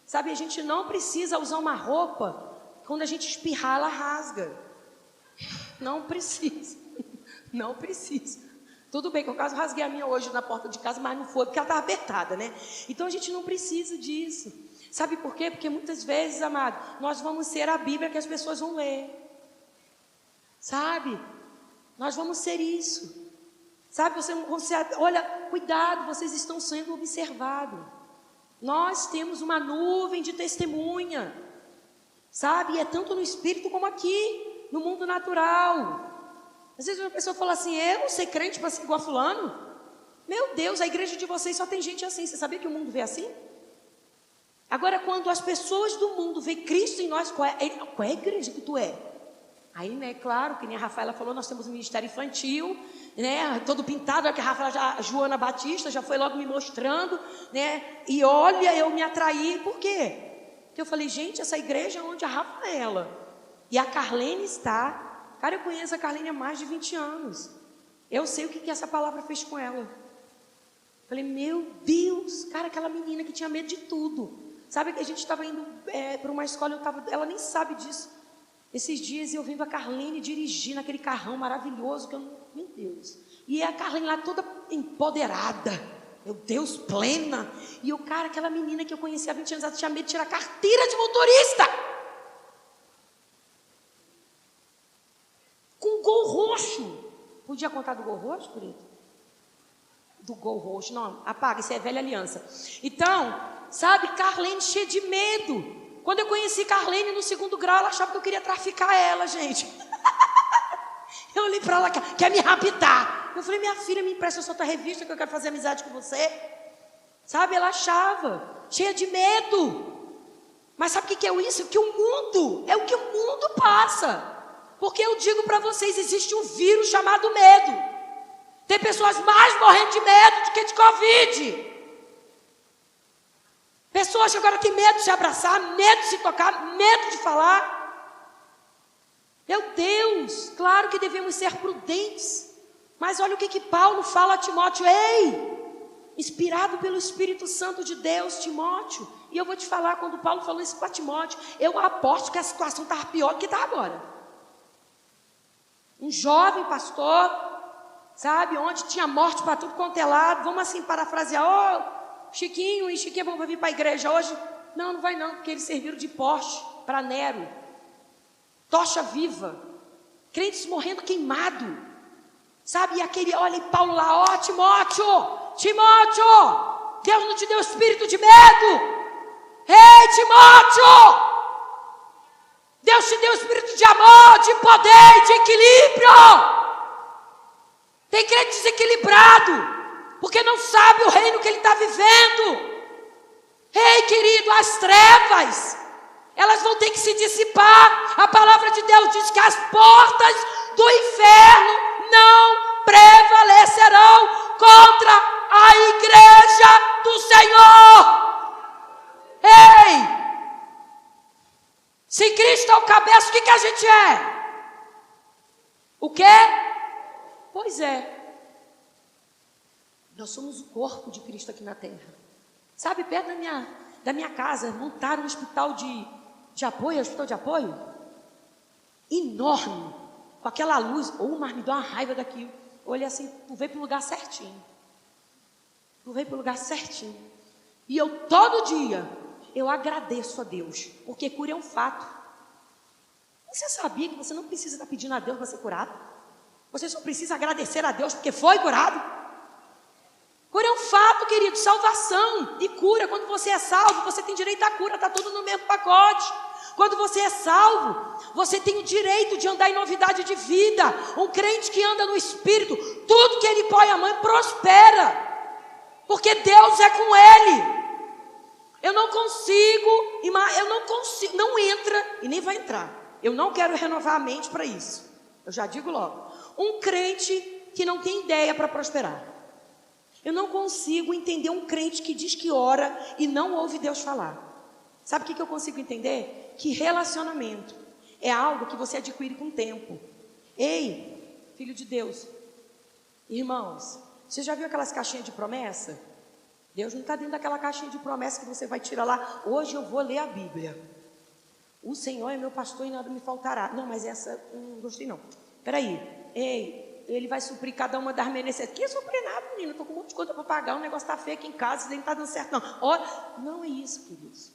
Sabe, a gente não precisa usar uma roupa, quando a gente espirrar, ela rasga. Não precisa. Não precisa. Tudo bem que eu quase rasguei a minha hoje na porta de casa, mas não foi, porque ela estava apertada, né? Então a gente não precisa disso. Sabe por quê? Porque muitas vezes, amado, nós vamos ser a Bíblia que as pessoas vão ler. Sabe? Nós vamos ser isso. Sabe? Olha, cuidado, vocês estão sendo observados. Nós temos uma nuvem de testemunha. Sabe? E é tanto no espírito como aqui, no mundo natural. Às vezes uma pessoa fala assim: eu não sei crente para ser igual a fulano. Meu Deus, a igreja de vocês só tem gente assim. Você sabia que o mundo vê assim? Agora, quando as pessoas do mundo veem Cristo em nós, qual é a igreja que tu é? Aí, né, claro, que nem a Rafaela falou, nós temos um ministério infantil, né, todo pintado, que a Joana Batista já foi logo me mostrando, né, e olha, eu me atraí, por quê? Porque eu falei: gente, essa igreja é onde a Rafaela e a Carlene está, Cara, eu conheço a Carlinha há mais de 20 anos. Eu sei o que essa palavra fez com ela. Falei, meu Deus, cara, aquela menina que tinha medo de tudo. Sabe que a gente estava indo para uma escola, ela nem sabe disso. Esses dias eu vim a Carlene dirigir naquele carrão maravilhoso, meu Deus. E a Carlene lá toda empoderada, meu Deus, plena. E o cara, aquela menina que eu conheci há 20 anos, ela tinha medo de tirar carteira de motorista. Com gol roxo. Podia contar do gol roxo, querido? Do gol roxo, não, apaga, isso é velha aliança. Então, sabe, Carlene cheia de medo. Quando eu conheci Carlene no 2º grau, ela achava que eu queria traficar ela, gente. Eu olhei para ela, quer me raptar. Eu falei, minha filha, me empresta a sua revista que eu quero fazer amizade com você. Sabe, ela achava, cheia de medo. Mas sabe o que é isso? Que o mundo, é o que o mundo passa. Porque eu digo para vocês, existe um vírus chamado medo. Tem pessoas mais morrendo de medo do que de Covid. Pessoas que agora têm medo de se abraçar, medo de se tocar, medo de falar. Meu Deus, claro que devemos ser prudentes. Mas olha o que Paulo fala a Timóteo. Ei, inspirado pelo Espírito Santo de Deus, Timóteo. E eu vou te falar, quando Paulo falou isso para Timóteo, eu aposto que a situação estava pior do que está agora. Um jovem pastor, sabe, onde tinha morte para tudo quanto é lado. Vamos assim parafrasear, Chiquinho e Chiquinha vão vir para a igreja hoje? Não, não vai não, porque eles serviram de Porsche para Nero. Tocha viva. Crentes morrendo queimado. Sabe, e aquele, olha, e Paulo lá, Timóteo, Deus não te deu espírito de medo. Ei, Timóteo, Deus te deu espírito de amor, de poder, de equilíbrio. Tem crente desequilibrado, porque não sabe o reino que ele está vivendo. Ei, querido, as trevas, elas vão ter que se dissipar. A palavra de Deus diz que as portas do inferno não prevalecerão contra a igreja do Senhor. Ei, se Cristo é o cabeça, o que a gente é? O quê? Pois é, nós somos o corpo de Cristo aqui na terra. Sabe, perto da minha casa, montaram um hospital de apoio, hospital de apoio, enorme, com aquela luz. Mas me deu uma raiva daquilo. Olha assim, tu veio para o lugar certinho. E eu todo dia, eu agradeço a Deus, porque cura é um fato. Você sabia que você não precisa estar pedindo a Deus para ser curado? Você só precisa agradecer a Deus porque foi curado. Cura é um fato, querido, salvação e cura. Quando você é salvo, você tem direito à cura, está tudo no mesmo pacote. Quando você é salvo, você tem o direito de andar em novidade de vida. Um crente que anda no Espírito, tudo que ele põe a mão prospera, porque Deus é com ele. Eu não consigo, não entra e nem vai entrar. Eu não quero renovar a mente para isso. Eu já digo logo. Um crente que não tem ideia para prosperar. Eu não consigo entender um crente que diz que ora e não ouve Deus falar. Sabe o que eu consigo entender? Que relacionamento é algo que você adquire com o tempo. Ei, filho de Deus, irmãos, você já viu aquelas caixinhas de promessa? Deus não está dentro daquela caixinha de promessa que você vai tirar lá. Hoje eu vou ler a Bíblia. O Senhor é meu pastor e nada me faltará. Não, mas essa não gostei não. Peraí, ei, Ele vai suprir cada uma das minhas necessidades. Que suprir nada, menino? Estou com um monte de coisa para pagar, o negócio está feio aqui em casa, isso nem está dando certo não. Olha, não é isso, queridos.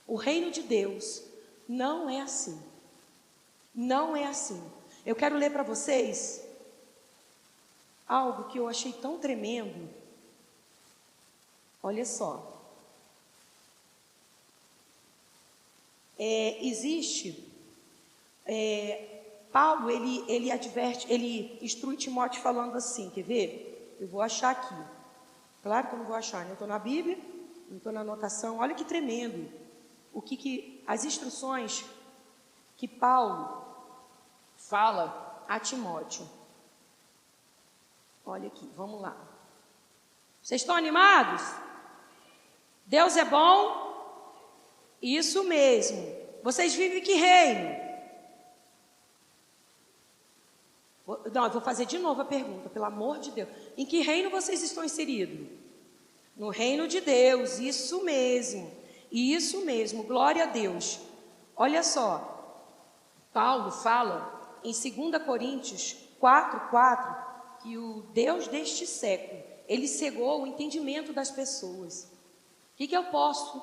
O reino de Deus não é assim. Não é assim. Eu quero ler para vocês algo que eu achei tão tremendo. Olha só. Paulo, ele adverte, ele instrui Timóteo falando assim, quer ver? Eu vou achar aqui. Claro que eu não vou achar, né? Eu estou na Bíblia, não estou na anotação. Olha que tremendo. As instruções que Paulo fala a Timóteo. Olha aqui, vamos lá. Vocês estão animados? Deus é bom? Isso mesmo. Vocês vivem que reino? Não, eu vou fazer de novo a pergunta, pelo amor de Deus. Em que reino vocês estão inseridos? No reino de Deus, isso mesmo, glória a Deus. Olha só, Paulo fala em 2 Coríntios 4:4 que o Deus deste século, ele cegou o entendimento das pessoas. O que eu posso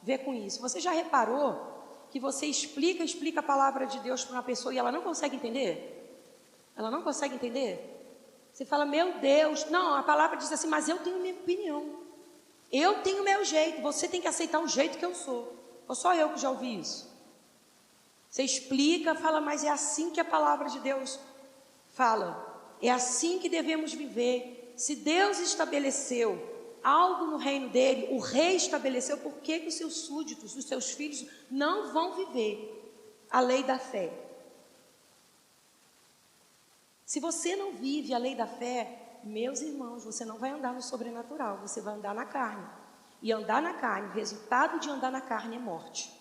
ver com isso? Você já reparou que você explica a palavra de Deus para uma pessoa e ela não consegue entender? Ela não consegue entender? Você fala, meu Deus, não, a palavra diz assim, mas eu tenho minha opinião. Eu tenho meu jeito, você tem que aceitar o jeito que eu sou. Ou só eu que já ouvi isso? Você explica, fala, mas é assim que a palavra de Deus fala. É assim que devemos viver. Se Deus estabeleceu algo no reino dele, o rei estabeleceu, por que os seus súditos, os seus filhos não vão viver a lei da fé? Se você não vive a lei da fé, meus irmãos, você não vai andar no sobrenatural, você vai andar na carne. E andar na carne, o resultado de andar na carne é morte.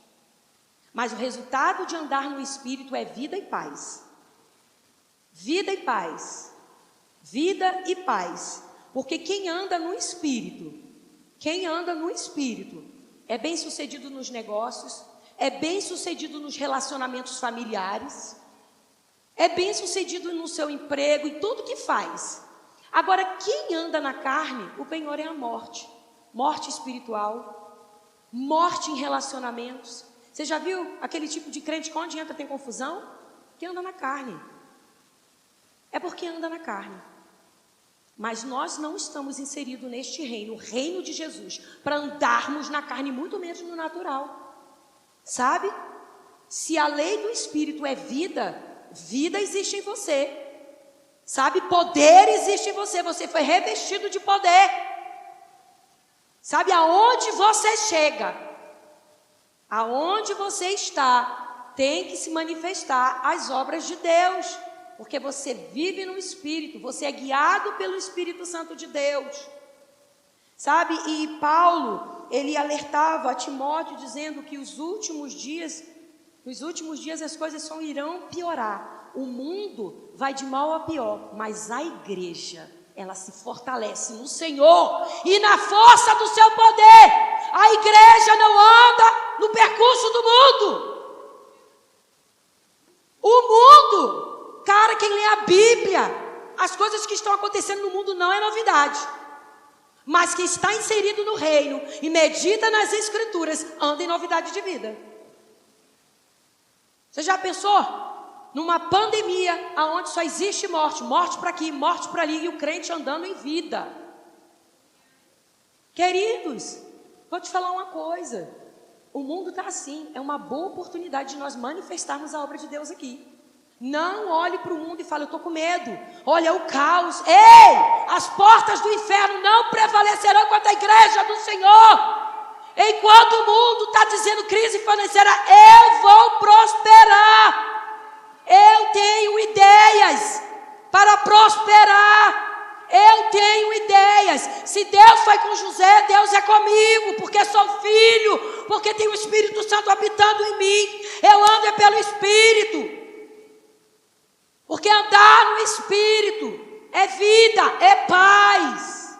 Mas o resultado de andar no Espírito é vida e paz. Vida e paz. Vida e paz. Porque quem anda no Espírito, é bem sucedido nos negócios, é bem sucedido nos relacionamentos familiares, é bem sucedido no seu emprego e tudo que faz. Agora, quem anda na carne, o penhor é a morte. Morte espiritual, morte em relacionamentos. Você já viu aquele tipo de crente que onde entra tem confusão? Que anda na carne. É porque anda na carne. Mas nós não estamos inseridos neste reino, o reino de Jesus, para andarmos na carne, muito menos no natural. Sabe? Se a lei do Espírito é vida, vida existe em você. Sabe? Poder existe em você. Você foi revestido de poder. Sabe? Aonde você chega, aonde você está, tem que se manifestar as obras de Deus. Porque você vive no Espírito, você é guiado pelo Espírito Santo de Deus. Sabe? E Paulo, ele alertava a Timóteo dizendo que nos últimos dias as coisas só irão piorar. O mundo vai de mal a pior, mas a igreja, ela se fortalece no Senhor e na força do seu poder. A igreja não anda no percurso do mundo. O mundo, cara, quem lê a Bíblia, as coisas que estão acontecendo no mundo não é novidade. Mas quem está inserido no reino e medita nas Escrituras, anda em novidade de vida. Você já pensou? Numa pandemia, onde só existe morte, morte para aqui, morte para ali, e o crente andando em vida. Queridos, vou te falar uma coisa. O mundo está assim, é uma boa oportunidade de nós manifestarmos a obra de Deus aqui. Não olhe para o mundo e fale, eu estou com medo. Olha o caos. Ei, as portas do inferno não prevalecerão contra a igreja do Senhor. Enquanto o mundo está dizendo crise financeira, eu vou prosperar. Eu tenho ideias para prosperar. Eu tenho ideias. Se Deus foi com José, Deus é comigo, porque sou filho, porque tem o Espírito Santo habitando em mim. Eu ando é pelo Espírito. Porque andar no Espírito é vida, é paz.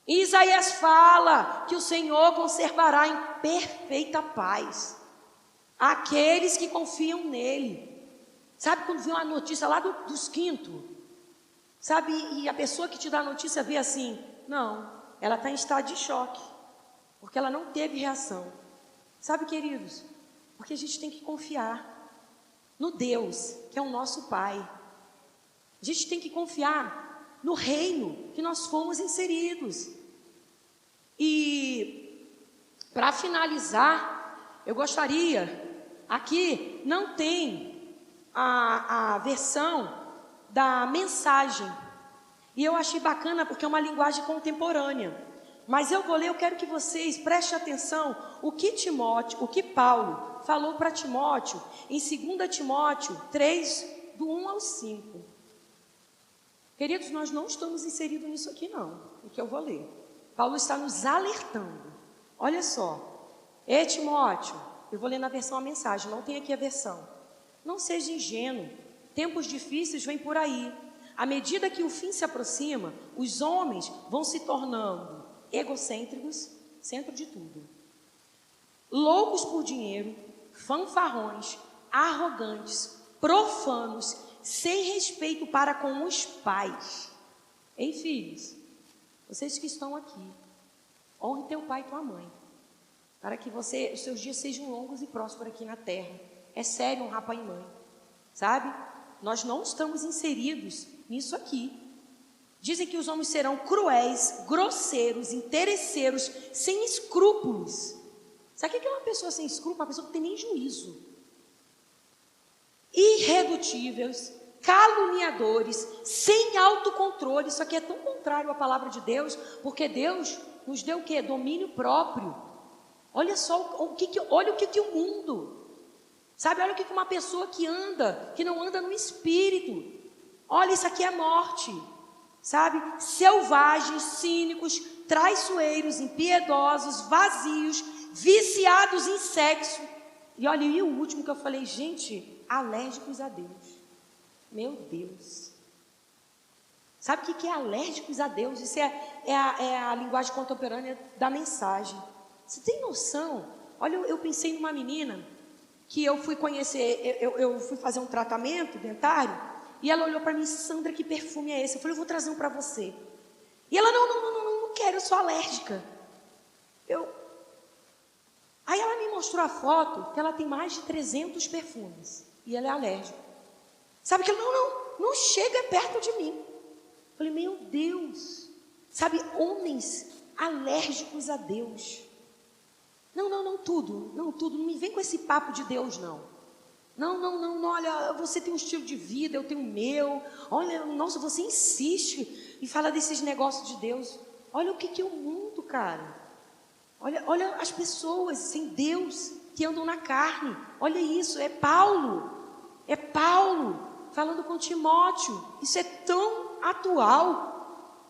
Isaías fala que o Senhor conservará em perfeita paz aqueles que confiam nele. Sabe quando vê uma notícia lá dos quintos? Sabe, e a pessoa que te dá a notícia vê assim, não, ela está em estado de choque, porque ela não teve reação. Sabe, queridos, porque a gente tem que confiar no Deus, que é o nosso Pai. A gente tem que confiar no reino que nós fomos inseridos. E, para finalizar, eu gostaria, aqui não tem a versão da mensagem, e eu achei bacana porque é uma linguagem contemporânea, mas eu vou ler, eu quero que vocês prestem atenção o que Paulo falou para Timóteo em 2 Timóteo 3, do 1 ao 5. Queridos, nós não estamos inseridos nisso aqui não, o que eu vou ler. Paulo está nos alertando. Olha só, ei Timóteo, eu vou ler na versão a mensagem, não tem aqui a versão. Não seja ingênuo, tempos difíceis vêm por aí. À medida que o fim se aproxima, os homens vão se tornando egocêntricos, centro de tudo, loucos por dinheiro, fanfarrões, arrogantes, profanos, sem respeito para com os pais. Ei, filhos, vocês que estão aqui, honre teu pai e tua mãe, para que os seus dias sejam longos e prósperos aqui na terra. É sério honrar pai e mãe, sabe? Nós não estamos inseridos nisso aqui. Dizem que os homens serão cruéis, grosseiros, interesseiros, sem escrúpulos. Sabe o que é uma pessoa sem escrúpulos? Uma pessoa que não tem nem juízo. Irredutíveis, caluniadores, sem autocontrole. Isso aqui é tão contrário à palavra de Deus, porque Deus nos deu o quê? Domínio próprio. Olha só olha o que o mundo, sabe? Olha o que uma pessoa que não anda no espírito. Olha, isso aqui é morte, sabe? Selvagens, cínicos, traiçoeiros, impiedosos, vazios, viciados em sexo. E olha, e o último que eu falei, gente, alérgicos a Deus. Meu Deus. Sabe o que é alérgicos a Deus? Isso é a linguagem contemporânea da mensagem. Você tem noção? Olha, eu pensei numa menina que eu fui conhecer, eu fui fazer um tratamento dentário, e ela olhou para mim, Sandra, que perfume é esse? Eu falei, eu vou trazer um para você. E ela, não quero, eu sou alérgica. Aí ela me mostrou a foto, que ela tem mais de 300 perfumes, e ela é alérgica. Sabe que ela, não chega perto de mim. Eu falei, meu Deus, sabe, homens alérgicos a Deus. Não, tudo, não me vem com esse papo de Deus, não, olha, você tem um estilo de vida, eu tenho o meu, olha, nossa, você insiste e fala desses negócios de Deus. Olha o que é o mundo, cara, olha as pessoas sem Deus, que andam na carne, olha isso, é Paulo falando com Timóteo, isso é tão atual,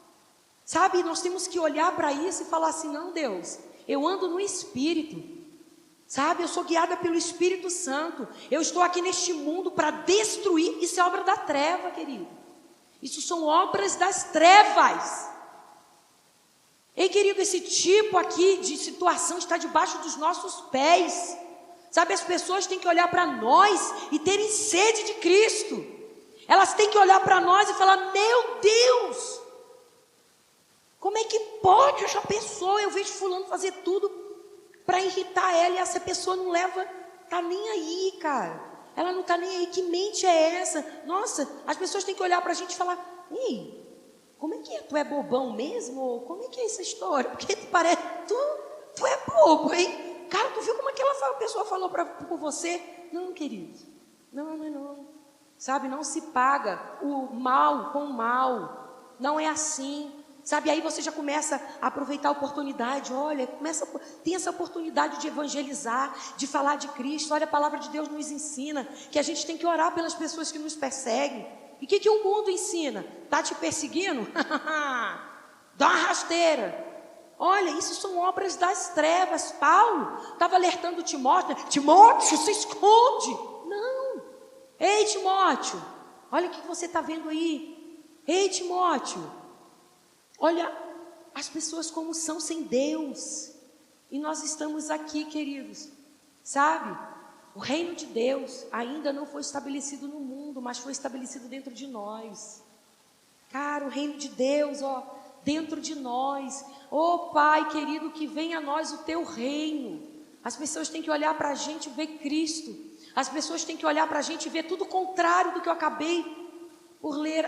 sabe, nós temos que olhar para isso e falar assim, não, Deus, eu ando no Espírito, sabe? Eu sou guiada pelo Espírito Santo. Eu estou aqui neste mundo para destruir. Isso é obra da treva, querido. Isso são obras das trevas. Ei, querido, esse tipo aqui de situação está debaixo dos nossos pés. Sabe, as pessoas têm que olhar para nós e terem sede de Cristo. Elas têm que olhar para nós e falar, meu Deus, como é que pode essa pessoa, eu vejo fulano fazer tudo para irritar ela, e essa pessoa não tá nem aí, cara. Ela não tá nem aí, que mente é essa? Nossa, as pessoas têm que olhar para a gente e falar, ei, como é que é? Tu é bobão mesmo? Como é que é essa história? Porque parece, tu é bobo, hein? Cara, tu viu como aquela pessoa falou por você? Não, querido, não. Sabe, não se paga o mal com o mal. Não é assim. Sabe, aí você já começa a aproveitar a oportunidade, olha, tem essa oportunidade de evangelizar, de falar de Cristo. Olha, a palavra de Deus nos ensina que a gente tem que orar pelas pessoas que nos perseguem. E o que o mundo ensina? Está te perseguindo? Dá uma rasteira. Olha, isso são obras das trevas. Paulo estava alertando Timóteo, Timóteo, se esconde. Não. Ei, Timóteo, olha o que você está vendo aí. Ei, Timóteo, olha as pessoas como são sem Deus. E nós estamos aqui, queridos, sabe? O reino de Deus ainda não foi estabelecido no mundo, mas foi estabelecido dentro de nós. Cara, o reino de Deus, dentro de nós. Pai querido, que venha a nós o teu reino. As pessoas têm que olhar para a gente e ver Cristo. As pessoas têm que olhar para a gente e ver tudo o contrário do que eu acabei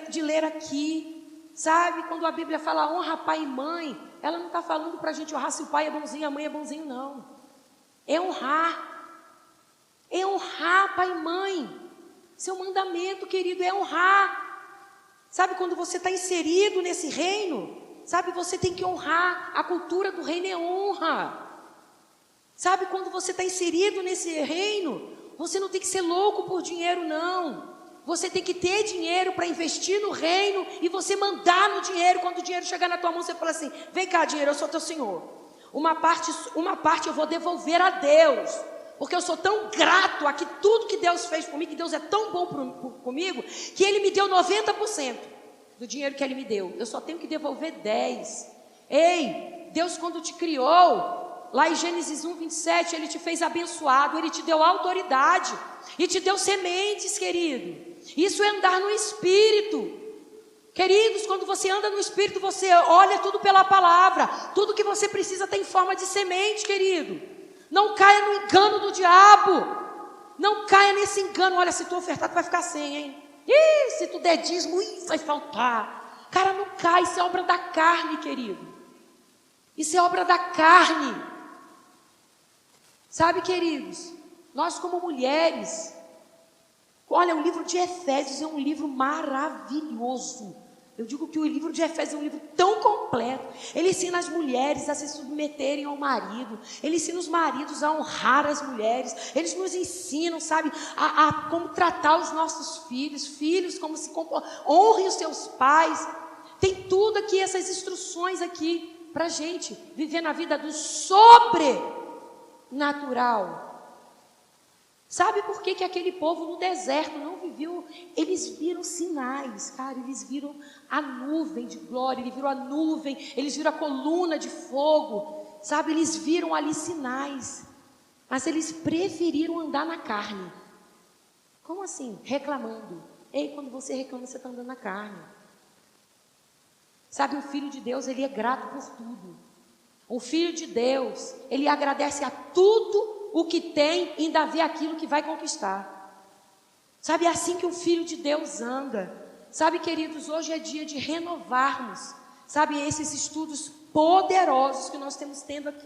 de ler aqui. Sabe, quando a Bíblia fala honra pai e mãe, ela não está falando para a gente honrar se o pai é bonzinho, a mãe é bonzinho, não. É honrar pai e mãe. Seu mandamento, querido, é honrar. Sabe, quando você está inserido nesse reino, sabe, você tem que honrar. A cultura do reino é honra. Sabe, quando você está inserido nesse reino, você não tem que ser louco por dinheiro, não. Você tem que ter dinheiro para investir no reino e você mandar no dinheiro. Quando o dinheiro chegar na tua mão, você fala assim, vem cá, dinheiro, eu sou teu senhor. Uma parte eu vou devolver a Deus, Porque eu sou tão grato a que tudo que Deus fez por mim, que Deus é tão bom comigo, que Ele me deu 90% do dinheiro que Ele me deu. Eu só tenho que devolver 10%. Ei, Deus quando te criou, lá em Gênesis 1:27, Ele te fez abençoado, Ele te deu autoridade e te deu sementes, querido. Isso é andar no Espírito. Queridos, quando você anda no Espírito, você olha tudo pela palavra. Tudo que você precisa tem forma de semente, querido. Não caia no engano do diabo. Não caia nesse engano. Olha, se tu ofertar, tu vai ficar sem, hein? Ih, se tu der dízimo, vai faltar. Cara, não cai, isso é obra da carne, querido. Isso é obra da carne. Sabe, queridos, nós como mulheres, olha, o livro de Efésios é um livro maravilhoso. Eu digo que o livro de Efésios é um livro tão completo. Ele ensina as mulheres a se submeterem ao marido. Ele ensina os maridos a honrar as mulheres. Eles nos ensinam, sabe, a como tratar os nossos filhos. Filhos, como se honrem os seus pais. Tem tudo aqui, essas instruções aqui, para a gente viver na vida do sobrenatural. Sabe por que aquele povo no deserto não viveu? Eles viram sinais, cara, eles viram a nuvem de glória, eles viram a nuvem, eles viram a coluna de fogo, sabe, eles viram ali sinais, mas eles preferiram andar na carne. Como assim? Reclamando. Ei, quando você reclama, você está andando na carne. Sabe, o Filho de Deus, ele é grato por tudo. O Filho de Deus, ele agradece a tudo o que tem, ainda vê aquilo que vai conquistar. Sabe, é assim que o Filho de Deus anda. Sabe, queridos, hoje é dia de renovarmos, sabe, esses estudos poderosos que nós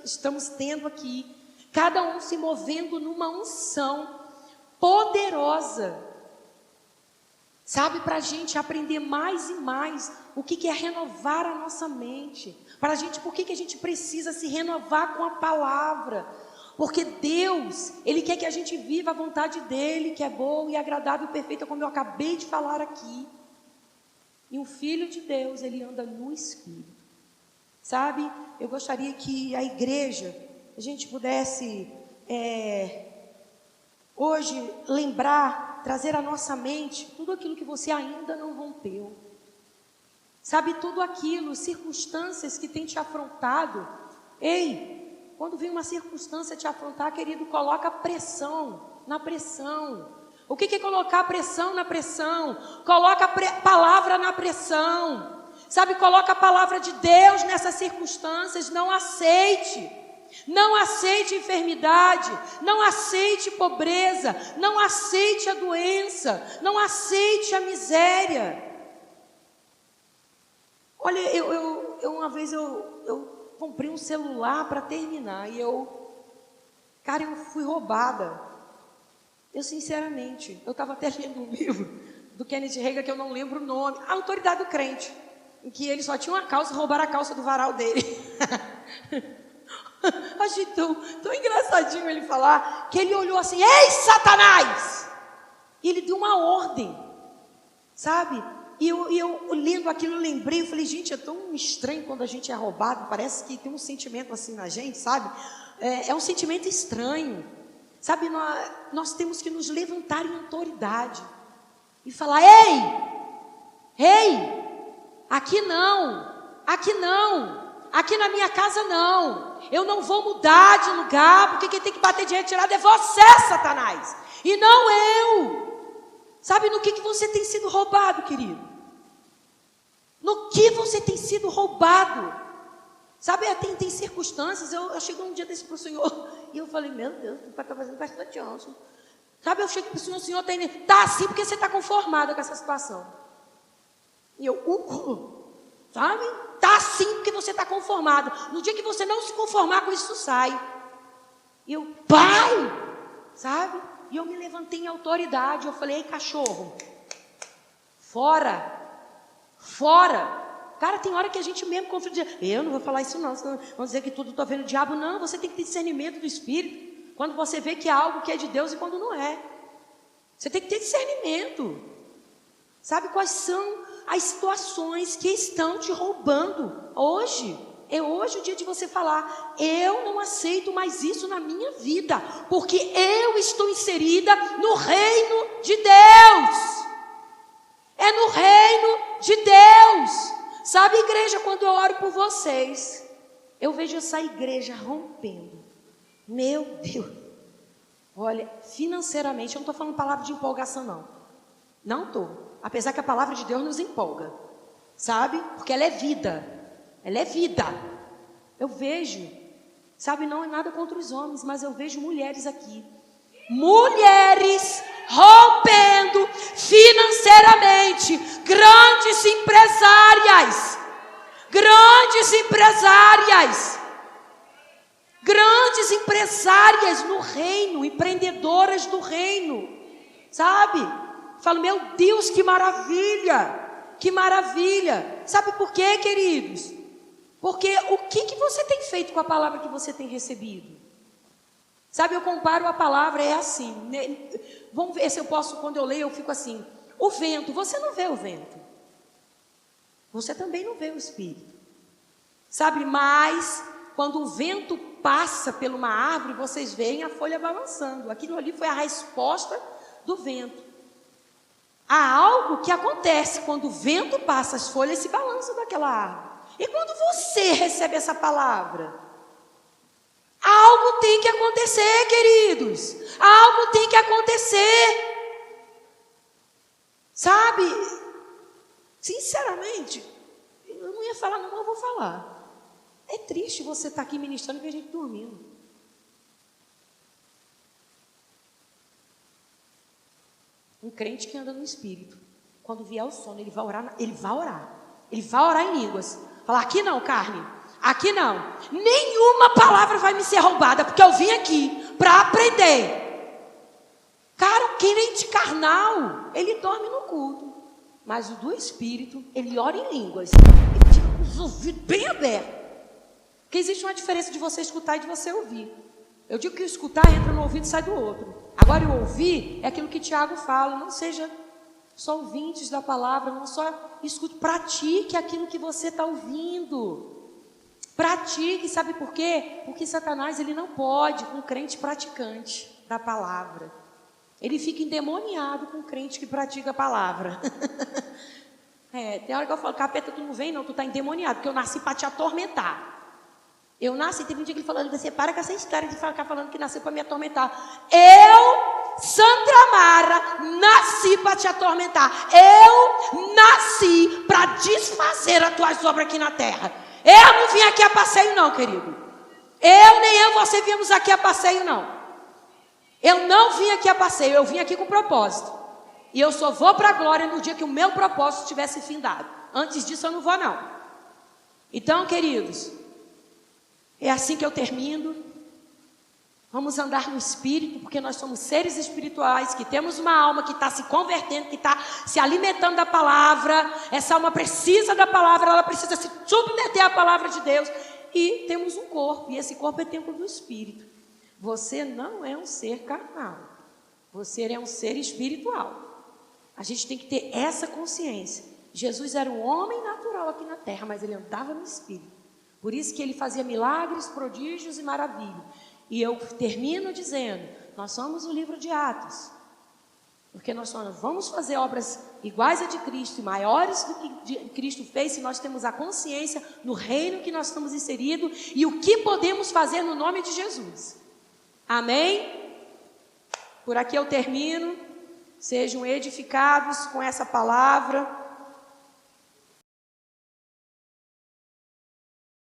estamos tendo aqui, cada um se movendo numa unção poderosa, sabe, para a gente aprender mais e mais o que é renovar a nossa mente, para a gente, por que a gente precisa se renovar com a palavra. Porque Deus, Ele quer que a gente viva a vontade dEle, que é boa e agradável e perfeita, como eu acabei de falar aqui. E o Filho de Deus, Ele anda no Espírito. Sabe, eu gostaria que a igreja, a gente pudesse, hoje, lembrar, trazer à nossa mente, tudo aquilo que você ainda não rompeu. Sabe, tudo aquilo, circunstâncias que tem te afrontado. Ei, quando vem uma circunstância te afrontar, querido, coloca pressão na pressão. O que é colocar pressão na pressão? Coloca palavra na pressão. Sabe, coloca a palavra de Deus nessas circunstâncias. Não aceite. Não aceite enfermidade. Não aceite pobreza. Não aceite a doença. Não aceite a miséria. Olha, uma vez eu comprei um celular para terminar e eu fui roubada. Eu sinceramente, eu estava até lendo um livro do Kenneth Hagin, que eu não lembro o nome, A Autoridade do Crente, em que ele só tinha uma calça e roubaram a calça do varal dele. Achei tão engraçadinho ele falar, que ele olhou assim, ei Satanás! E ele deu uma ordem, sabe? E eu lendo aquilo, eu lembrei, eu falei, gente, é tão estranho quando a gente é roubado, parece que tem um sentimento assim na gente, sabe? É um sentimento estranho, sabe? Nós temos que nos levantar em autoridade e falar, ei, aqui não, aqui na minha casa não, eu não vou mudar de lugar, porque quem tem que bater de retirada é você, Satanás, e não eu. Sabe no que você tem sido roubado, querido? No que você tem sido roubado? Sabe, tem circunstâncias, eu cheguei um dia desse para o Senhor, e eu falei, meu Deus, o pai está fazendo bastante anjo. Sabe, eu cheguei para o Senhor está assim porque você está conformada com essa situação. E eu, sabe, está assim porque você está conformado. No dia que você não se conformar com isso, sai. E eu, pai, sabe? E eu me levantei em autoridade, eu falei, ei cachorro, fora. Cara, tem hora que a gente mesmo confia, eu não vou falar isso não, senão vão dizer que tudo estou vendo o diabo. Não, você tem que ter discernimento do Espírito, quando você vê que é algo que é de Deus e quando não é. Você tem que ter discernimento. Sabe quais são as situações que estão te roubando hoje? É hoje o dia de você falar: eu não aceito mais isso na minha vida, porque eu estou inserida no reino de Deus. É no reino de Deus. Sabe, igreja, quando eu oro por vocês, eu vejo essa igreja rompendo. Meu Deus. Olha, financeiramente, eu não estou falando palavra de empolgação, não. Não estou. Apesar que a palavra de Deus nos empolga. Sabe? Porque ela é vida. Ela é vida. Eu vejo, sabe, não é nada contra os homens, mas eu vejo mulheres aqui. Mulheres rompendo financeiramente. Grandes empresárias. Grandes empresárias. Grandes empresárias no reino. Empreendedoras do reino. Sabe? Falo, meu Deus, que maravilha. Que maravilha. Sabe por quê, queridos? Porque o que você tem feito com a palavra que você tem recebido? Sabe, eu comparo a palavra, é assim. Vamos ver se eu posso, quando eu leio, eu fico assim. O vento, você não vê o vento. Você também não vê o Espírito. Sabe, mas quando o vento passa por uma árvore, vocês veem a folha balançando. Aquilo ali foi a resposta do vento. Há algo que acontece quando o vento passa, as folhas se balançam daquela árvore. E quando você recebe essa palavra, algo tem que acontecer, queridos. Algo tem que acontecer. Sabe? Sinceramente, eu não ia falar, não, mas eu vou falar. É triste você estar aqui ministrando e a gente dormindo. Um crente que anda no Espírito, quando vier o sono, ele vai orar. Ele vai orar em línguas. Falar, aqui não, carne, aqui não. Nenhuma palavra vai me ser roubada, porque eu vim aqui para aprender. Cara, o crente carnal, ele dorme no culto. Mas o do Espírito, ele ora em línguas. Ele fica com os ouvidos bem abertos. Porque existe uma diferença de você escutar e de você ouvir. Eu digo que o escutar entra no ouvido e sai do outro. Agora, o ouvir é aquilo que Tiago fala. Não seja só ouvintes da palavra, não só escute, pratique aquilo que você está ouvindo. Pratique, sabe por quê? Porque Satanás, ele não pode com um crente praticante da palavra. Ele fica endemoniado com um crente que pratica a palavra. Tem hora que eu falo, capeta, tu não vem não, tu está endemoniado, porque eu nasci para te atormentar. Eu nasci, teve um dia que ele falou, você para com essa história de ficar falando que nasceu para me atormentar. Eu, Sandra Mara, nasci para te atormentar. Eu nasci para desfazer as tuas obras aqui na terra. Eu não vim aqui a passeio não, querido. Você viemos aqui a passeio não. Eu não vim aqui a passeio, eu vim aqui com propósito. E eu só vou para a glória no dia que o meu propósito tivesse findado. Antes disso eu não vou não. Então, queridos, é assim que eu termino. Vamos andar no Espírito, porque nós somos seres espirituais, que temos uma alma que está se convertendo, que está se alimentando da palavra. Essa alma precisa da palavra, ela precisa se submeter à palavra de Deus. E temos um corpo, e esse corpo é templo do Espírito. Você não é um ser carnal, você é um ser espiritual. A gente tem que ter essa consciência. Jesus era um homem natural aqui na terra, mas ele andava no Espírito. Por isso que ele fazia milagres, prodígios e maravilhas. E eu termino dizendo, nós somos o livro de Atos. Porque nós vamos fazer obras iguais a de Cristo, e maiores do que Cristo fez, se nós temos a consciência no reino que nós estamos inseridos e o que podemos fazer no nome de Jesus. Amém? Por aqui eu termino. Sejam edificados com essa palavra.